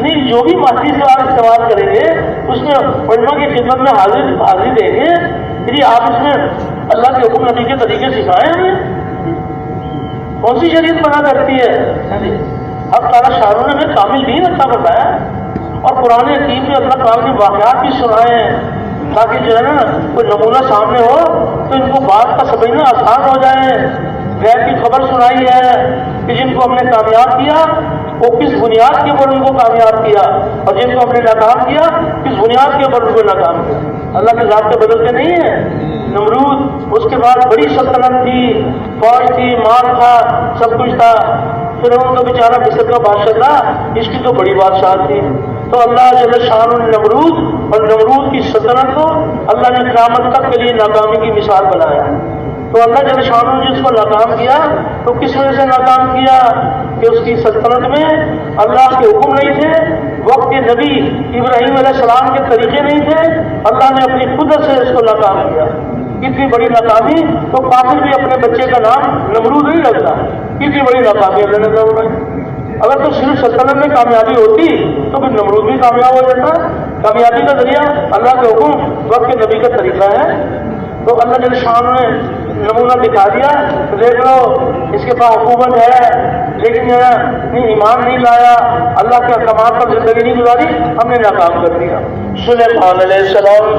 نہیں جو بھی مادی اسباب استعمال کریں گے اس میں علماء کی خدمت میں حاضری دیں گے. پھر آپ اس میں اللہ کے حکم نبی کے طریقے سکھائیں ہمیں. کون سی شریعت منع کرتی ہے. اب تعالیٰ شاہروں نے ہمیں کامل دین اچھا بتایا اور قرآن حکیم میں اللہ تعالیٰ کے واقعات بھی سنائے ہیں تاکہ جو ہے نا کوئی نمونہ سامنے ہو تو ان کو بات کا سمجھنا آسان ہو جائے. غیب کی خبر سنائی ہے کہ جن کو ہم نے کامیاب کیا وہ کس بنیاد کے اوپر ان کو کامیاب کیا اور جن کو ہم نے ناکام کیا کس بنیاد کے اوپر ان کو ناکام کیا. اللہ کے ذات کے بدلتے نہیں ہیں. نمرود اس کے بعد بڑی سلطنت تھی فوج تھی مال تھا سب کچھ تھا. پھر ان کو بیچارہ مصر کا بادشاہ تھا اس کی تو بڑی بادشاہ تھی. تو اللہ جل شان نمرود اور نمرود کی سلطنت کو اللہ نے قیامت تک کے لیے ناکامی کی مثال بنایا. تو اللہ جل شانہ نے جس کو ناکام کیا تو کس وجہ سے ناکام کیا کہ اس کی سلطنت میں اللہ کے حکم نہیں تھے، وقت کے نبی ابراہیم علیہ السلام کے طریقے نہیں تھے، اللہ نے اپنی قدرت سے اس کو ناکام کیا۔ اتنی بڑی ناکامی تو کافر بھی اپنے بچے کا نام نمرود نہیں رکھتا، اتنی بڑی ناکامی اللہ نے ضرور ہے۔ اگر تو صرف سلطنت میں کامیابی ہوتی تو پھر نمرود بھی کامیاب ہو جاتا۔ کامیابی کا ذریعہ اللہ کے حکم، وقت کے نبی کا طریقہ ہے۔ تو اللہ جل شانہ نے نمونہ دکھا دیا، دیکھ لو اس کے پاس حکومت ہے لیکن ایمان نہیں لایا، اللہ کے احکامات پر زندگی نہیں گزاری، ہم نے ناکام کر دیا۔ سلیمان علیہ السلام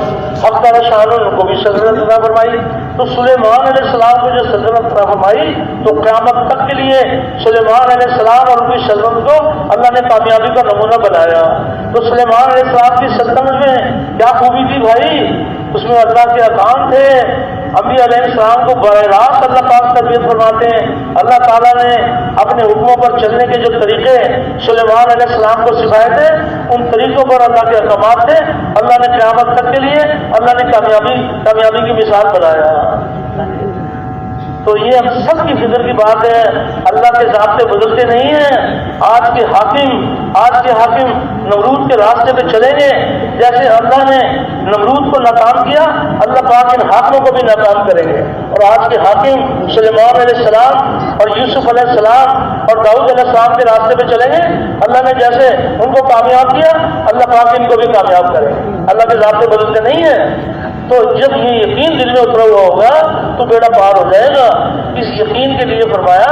حق تعالی شان ان کو بھی سلطنت عطا فرمائی، تو سلیمان علیہ السلام کو جو سلطنت عطا فرمائی تو قیامت تک کے لیے سلیمان علیہ السلام اور ان کی سلطنت کو اللہ نے کامیابی کا نمونہ بنایا۔ تو سلیمان علیہ السلام کی سلطنت میں کیا خوبی تھی بھائی؟ اس میں اللہ کے احکام تھے، انبیاء علیہ السلام کو براہ راست اللہ پاک تربیت فرماتے ہیں۔ اللہ تعالیٰ نے اپنے حکموں پر چلنے کے جو طریقے سلیمان علیہ السلام کو سکھائے تھے، ان طریقوں پر اللہ کے احکامات تھے۔ اللہ نے قیامت تک کے لیے اللہ نے کامیابی کی مثال بنایا۔ تو یہ ہم سب کی فکر کی بات ہے، اللہ کے ضابطے بدلتے نہیں ہیں۔ آج کے حاکم نمرود کے راستے پہ چلیں گے، جیسے اللہ نے نمرود کو ناکام کیا، اللہ پاک ان حاکموں کو بھی ناکام کریں گے۔ اور آج کے حاکم سلیمان علیہ السلام اور یوسف علیہ السلام اور داؤد علیہ السلام کے راستے پہ چلیں گے، اللہ نے جیسے ان کو کامیاب کیا، اللہ پاک ان کو بھی کامیاب کرے۔ اللہ کے ضابطے بدلتے نہیں ہیں۔ تو جب یہ یقین دل میں اترا ہوا ہوگا تو بیڑا پار ہو جائے گا۔ اس یقین کے لیے فرمایا،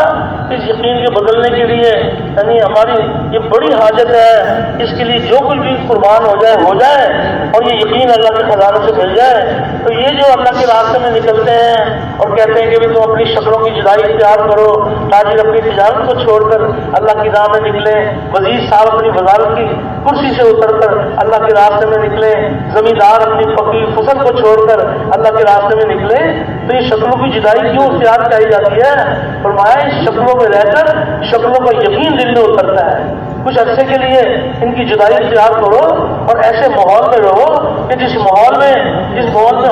اس یقین کے بدلنے کے لیے یعنی ہماری یہ بڑی حاجت ہے، اس کے لیے جو کچھ بھی قربان ہو جائے اور یہ یقین اللہ کے خزانے سے مل جائے۔ تو یہ جو اللہ کے راستے میں نکلتے ہیں اور کہتے ہیں کہ بھی تم اپنی شکلوں کی جدائی اختیار کرو، تاجر اپنی تجارت کو چھوڑ کر اللہ کی راہ میں نکلے، وزیر صاحب اپنی وزارت کی کرسی سے اتر کر اللہ کے راستے میں نکلے، زمیندار اپنی پکی فصل کو چھوڑ کر اللہ کے راستے میں نکلے، تو یہ شکلوں کی جدائی کیوں اختیار کرائی جاتی ہے؟ فرمایا اس شکلوں میں رہ کر شکلوں کا یقین دل میں اترتا ہے۔ کچھ عرصے کے لیے ان کی جدائی اختیار کرو اور ایسے ماحول میں رہو کہ جس ماحول میں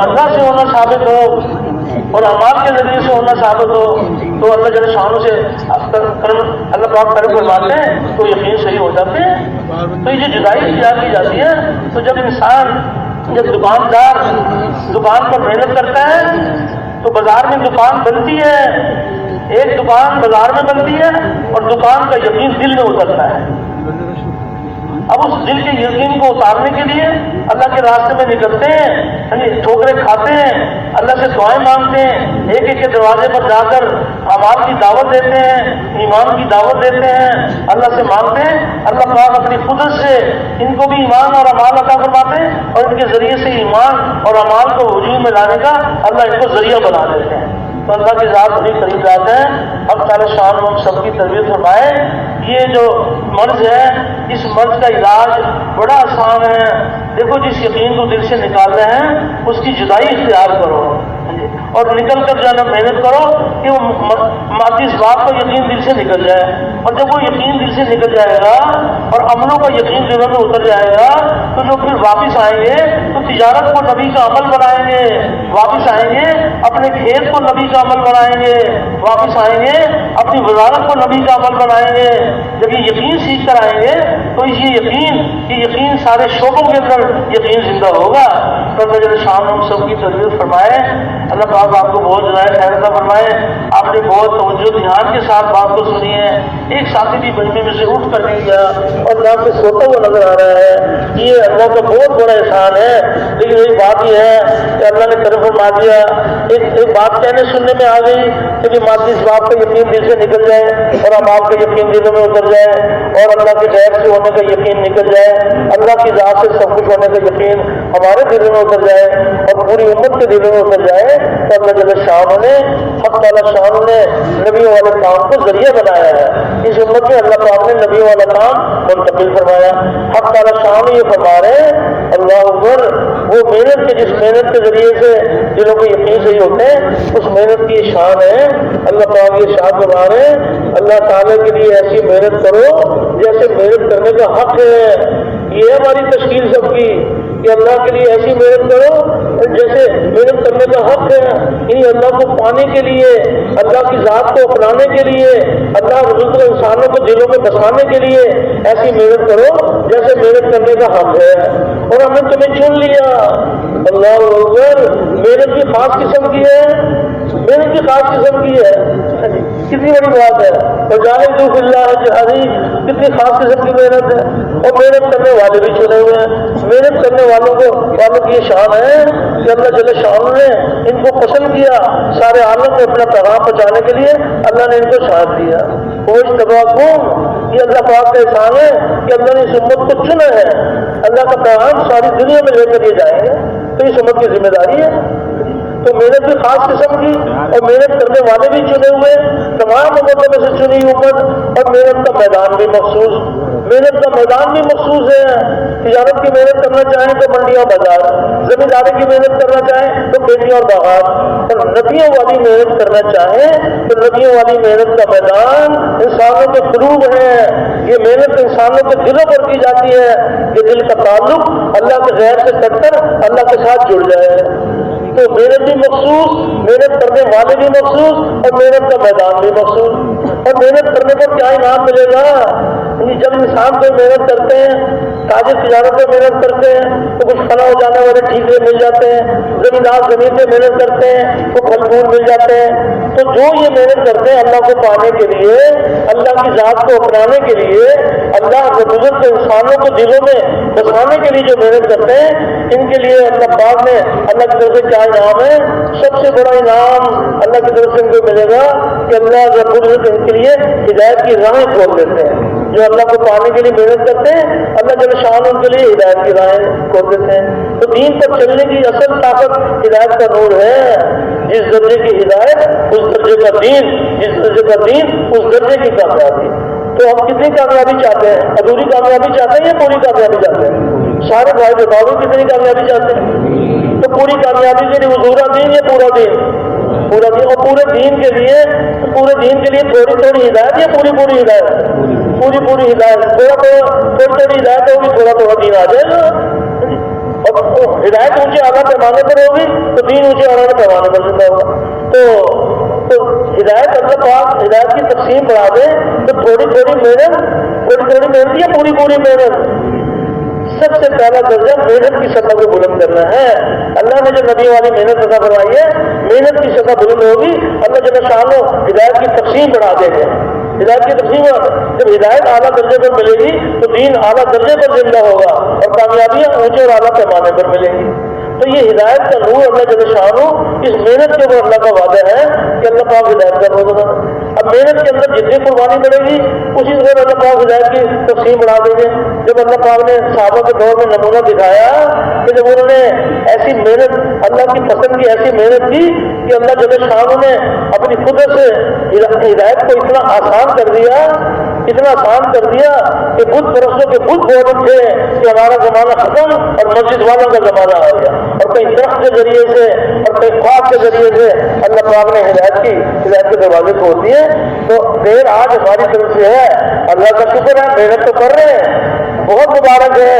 اللہ سے ہونا ثابت ہو اور اعمال کے ذریعے سے ہونا ثابت ہو، تو اللہ جل شانہ سے اللہ پاک کرم فرماتے ہیں تو یقین صحیح ہو جاتے ہیں۔ تو یہ جو جدائی اختیار کی جاتی ہے، تو جب دکاندار دکان پر محنت کرتا ہے تو بازار میں دکان بنتی ہے، ایک دکان بازار میں بنتی ہے اور دکان کا یقین دل میں اترتا ہے۔ اب اس دل کے یقین کو اتارنے کے لیے اللہ کے راستے میں نکلتے ہیں، یعنی ٹھوکریں کھاتے ہیں، اللہ سے دعائیں مانگتے ہیں، ایک ایک کے دروازے پر جا کر اعمال کی دعوت دیتے ہیں، ایمان کی دعوت دیتے ہیں، اللہ سے مانگتے ہیں۔ اللہ پاک اپنی قدرت سے ان کو بھی ایمان اور اعمال عطا فرماتے ہیں اور ان کے ذریعے سے ایمان اور اعمال کو وجود میں لانے کا اللہ ان کو ذریعہ بنا دیتے ہیں۔ تو اللہ کی ذات بڑی قریب ذات ہے۔ اب تعالیٰ شان ہم سب کی تربیت فرمائے۔ یہ جو مرض ہے، اس مرض کا علاج بڑا آسان ہے۔ دیکھو جس یقین کو دل سے نکال رہے ہیں اس کی جدائی اختیار کرو اور نکل کر جانا محنت کرو کہ وہ مادی اسباب کا یقین دل سے نکل جائے۔ اور جب وہ یقین دل سے نکل جائے گا اور عملوں کا یقین دلوں میں اتر جائے گا تو جو پھر واپس آئیں گے تو تجارت کو نبی کا عمل بنائیں گے، واپس آئیں گے اپنے کھیت کو نبی کا عمل بنائیں گے، واپس آئیں گے اپنی وزارت کو نبی کا عمل بنائیں گے۔ جب یہ یقین سیکھ کر آئیں گے تو یہ یقین سارے شعبوں کے اندر یقین زندہ ہوگا۔ تو اللہ جل شان ہم سب کی تربیت فرمائے۔ اللہ پاک آپ کو بہت جزائے خیر عطا فرمائے۔ آپ نے بہت توجہ دھیان کے ساتھ بات کو سنی ہے۔ ایک ساتھی بھی بجنے میں سے اٹھ کر نہیں گیا اور نہ پہ سوتا ہوا نظر آ رہا ہے۔ یہ اللہ کا بہت بڑا احسان ہے، لیکن ایک بات یہ ہے کہ اللہ نے کرم فرما دیا۔ ایک بات کہنے سننے میں آ گئی کہ مادی اسباب کا یقین دل سے نکل جائے اور اعمال کا یقین دلوں میں اتر جائے اور اللہ کے غیر سے ہونے کا یقین نکل جائے، اللہ کی ذات سے سب کچھ ہونے کا یقین ہمارے دلوں میں اتر جائے اور پوری امت کے دلوں میں اتر جائے۔ تو اللہ جل شان نے حق تعالی شان نے نبیوں والے کام کو ذریعہ بنایا ہے۔ اس امت میں اللہ پاک نے نبیوں والا کام منتقل فرمایا۔ حق تعالی شان یہ فرما رہے ہیں اللہ اکبر، وہ محنت کے جس محنت کے ذریعے سے دلوں کو یقین صحیح ہوتے ہیں اس محنت کی شان ہے۔ اللہ پاک یہ شان فرما رہے ہیں اللہ تعالیٰ کے لیے ایسی محنت کرو جیسے محنت کرنے کا حق ہے۔ یہ ہماری تشکیل سب کی کہ اللہ کے لیے ایسی محنت کرو جیسے محنت کرنے کا حق ہے یعنی اللہ کو پانے کے لیے، اللہ کی ذات کو اپنانے کے لیے، اللہ رسول انسانوں کو دلوں میں بسانے کے لیے ایسی محنت کرو جیسے محنت کرنے کا حق ہے۔ اور ہم نے تمہیں چن لیا، اللہ اکبر، محنت کی خاص قسم کی ہے، محنت کی خاص قسم کی ہے، کتنی بڑی بات ہے۔ اور جاہدوا فی اللہ جہادی، کتنی خاص قسم کی محنت ہے، اور محنت کرنے والے بھی چنے ہوئے ہیں۔ محنت کرنے والوں کی یہ شان ہے کہ اللہ جل شان نے ان کو پسند کیا، سارے عالم میں اپنا پیغام پہنچانے کے لیے اللہ نے ان کو ساتھ دیا۔ وہ اجتباکم، یہ اللہ پاک کا احسان ہے کہ اللہ نے اس امت کو چنا ہے، اللہ کا پیغام ساری دنیا میں لے کر یہ جائیں گے، تو اس امت کی ذمہ داری ہے۔ تو محنت بھی خاص قسم کی، اور محنت کرنے والے بھی چنے ہوئے، تمام امتوں میں سے چنی امت، اور محنت کا میدان بھی مخصوص، محنت کا میدان بھی مخصوص ہے۔ تجارت کی محنت کرنا چاہیں تو منڈیاں بازار، زمینداری کی محنت کرنا چاہیں تو کھیتیاں اور باغات، اور نبیوں والی محنت کرنا چاہیں تو نبیوں والی محنت کا میدان انسانوں کے قلوب ہے۔ یہ محنت انسانوں کے دلوں پر کی جاتی ہے کہ دل کا تعلق اللہ کے غیر سے کٹ کر اللہ کے ساتھ جڑ جائے۔ تو محنت بھی مخصوص، محنت کرنے والے بھی مخصوص، اور محنت کا میدان بھی مخصوص۔ اور محنت کرنے پر کیا انعام ملے گا؟ جب انسان کوئی محنت کرتے ہیں، تاجر تجارت میں محنت کرتے ہیں تو کچھ فنا ہو جانے والے ٹھیکے مل جاتے ہیں، زمیندار زمین پہ محنت کرتے ہیں تو پھل پھول مل جاتے ہیں۔ تو جو یہ محنت کرتے ہیں اللہ کو پانے کے لیے، اللہ کی ذات کو اپنانے کے لیے، اللہ کے بزرگ انسانوں کو دلوں میں بسانے کے لیے جو محنت کرتے ہیں، ان کے لیے اللہ پاک نے اللہ کی طرف سے کیا انعام ہے؟ سب سے بڑا انعام اللہ کی طرف سے ان کو ملے گا کہ اللہ رب العزت ان کے لیے ہدایت کی راہیں کھول دیتے ہیں۔ جو اللہ کو پانے کے لیے محنت کرتے ہیں، اللہ جل شان ان کے لیے ہدایت کی راہیں کھول دیتے ہیں۔ تو دین پر چلنے کی اصل طاقت ہدایت کا نور ہے۔ جس درجے کی ہدایت اس درجے کا دین، جس درجے کا دین اس درجے کی کامیابی۔ تو ہم کتنی کامیابی چاہتے ہیں؟ ادھوری کامیابی چاہتے ہیں یا پوری کامیابی چاہتے ہیں؟ سارے بھائی بتاؤ کتنی کامیابی چاہتے ہیں؟ تو پوری کامیابی کے لیے حضورا دین یا پورا دین؟ پورا دین۔ اور پورے دین کے لیے تھوڑی تھوڑی ہدایت یا پوری پوری ہدایت؟ پوری ہدایت۔ تھوڑی تھوڑی ہدایت ہوگی، تھوڑا دین آ جائے گا۔ اور ہدایت اونچے اعلیٰ پیمانے پر ہوگی تو دین اونچے اعلیٰ پیمانے پر زندہ ہوگا۔ تو ہدایت اللہ پاک ہدایت کی تقسیم بڑھا دے تو تھوڑی تھوڑی محنت یا پوری محنت؟ سب سے پہلا درجہ محنت کی سطح کو بلند کرنا ہے۔ اللہ نے جو نبی والی محنت عطا فرمائی ہے، محنت کی سطح بلند ہوگی، اللہ جل شانہ ہدایت کی تقسیم بڑھا دیں گے۔ ہدایت کی تقسیم، جب ہدایت اعلیٰ درجے پر ملے گی تو دین اعلیٰ درجے پر زندہ ہوگا، اور کامیابیاں اونچے اور اعلیٰ پیمانے پر ملیں گی۔ تو یہ ہدایت کا نور اللہ جل شانہ اس محنت کے اوپر اللہ کا وعدہ ہے کہ اللہ پاک ہدایت کا نور ہوگا۔ اب محنت کے اندر جتنی قربانی پڑے گی اسی طرح اللہ پاک ہدایت کی تقسیم بڑھا دیں گے۔ جب اللہ پاک نے صحابہ کے دور میں نمونہ دکھایا کہ جب انہوں نے ایسی محنت، اللہ کی پسند کی ایسی محنت کی کہ اللہ جل شانہ نے اپنی قدرت سے ہدایت کو اتنا آسان کر دیا کہ بت پرستوں کے بت بول اٹھے کہ ہمارا زمانہ ختم اور مسجد والوں کا زمانہ آ گیا۔ اور کئی درخت کے ذریعے سے اور کئی خواب کے ذریعے سے اللہ پاک نے ہدایت کے دروازے کھول دیے۔ تو دیر آج ہماری طرف سے ہے، اللہ کا شکر ہے، محنت تو کر رہے ہیں، بہت مبارک ہے،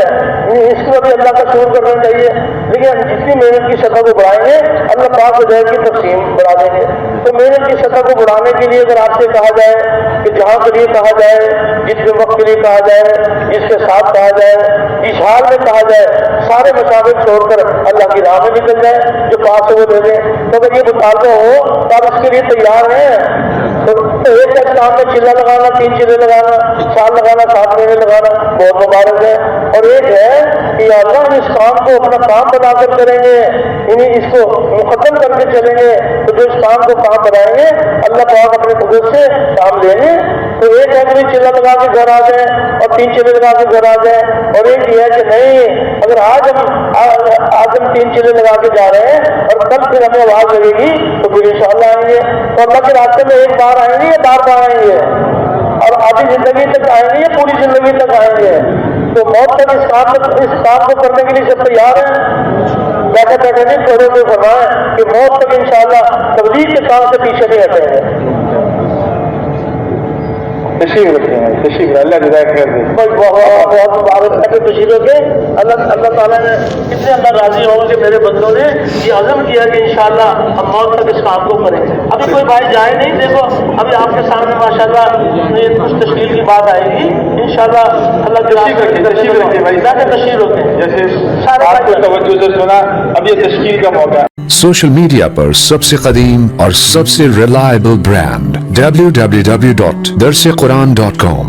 اس کو بھی اللہ کا شکر کرنا چاہیے۔ لیکن جتنی محنت کی سطح کو بڑھائیں گے اللہ پاک ہدایت کی تقسیم بڑھا دیں گے۔ تو محنت کی سطح کو بڑھانے کے لیے اگر آپ سے کہا جائے کہ جہاں کے لیے کہا جائے، جس کے وقت کے لیے کہا جائے، جس کے ساتھ کہا جائے، اس حال میں کہا جائے، سارے مسابق چھوڑ کر اللہ کی راہ میں نکل جائے، جو پاس ہے وہ لے لیں، تو اگر یہ مطالبہ ہو تو آپ اس کے لیے تیار ہیں؟ تو ایک کام میں چلا لگانا، 3 چلے لگانا، سال لگانا، 7 مہینے لگانا بہت مبارک ہے۔ اور ایک ہے کہ یا اللہ اس کام کو اپنا کام بنا کر کریں گے، یعنی اس کو مقدم کر کے چلیں گے، تو جو اس کام کو کام بنائیں گے اللہ پاک اپنے قدرت سے کام لیں گے۔ تو ایک ہے کہ چلا لگا کے گھر آ جائیں اور 3 چلے لگا کے گھر آ جائیں، اور ایک یہ ہے کہ نہیں، اگر آج ہم 3 چلے لگا کے جا رہے ہیں اور کل پھر ہمیں آواز لگے گی تو پھر انشاءاللہ آئیں گے۔ تو اللہ کے راستے میں ایک بار آئیں گے یا بار آئیں گے؟ اور آدھی زندگی تک آئیں گے یا پوری زندگی تک آئیں گے؟ تو موت تک اس کام کو کرنے کے لیے سب تیار ہیں؟ بیٹھے نہیں تھوڑے کو فرمائیں کہ موت تک انشاءاللہ تبلیغ کے کام سے پیچھے نہیں ہٹیں گے۔ تشریف رکھتے ہیں, تشریف اللہ جزائے خیر دے. بہت مبارک ہے تشہیروں کے. اللہ تعالیٰ نے کتنے اللہ راضی ہوں کہ میرے بندوں نے یہ عزم کیا کہ انشاءاللہ ہم موت تک اس کام کو کریں. ابھی کوئی بھائی جائے نہیں, دیکھو ابھی آپ کے سامنے ماشاءاللہ یہ کچھ تشکیل کی بات آئے گی انشاءاللہ. اللہ تشریف رکھیے بھائی صاحب, تشہیر ہوتے ہیں جیسے آپ کو توجہ سے سنا, اب یہ تشکیل کا موقع ہے. سوشل میڈیا پر سب سے قدیم اور سب سے ریلائبل برانڈ www.darsequran.com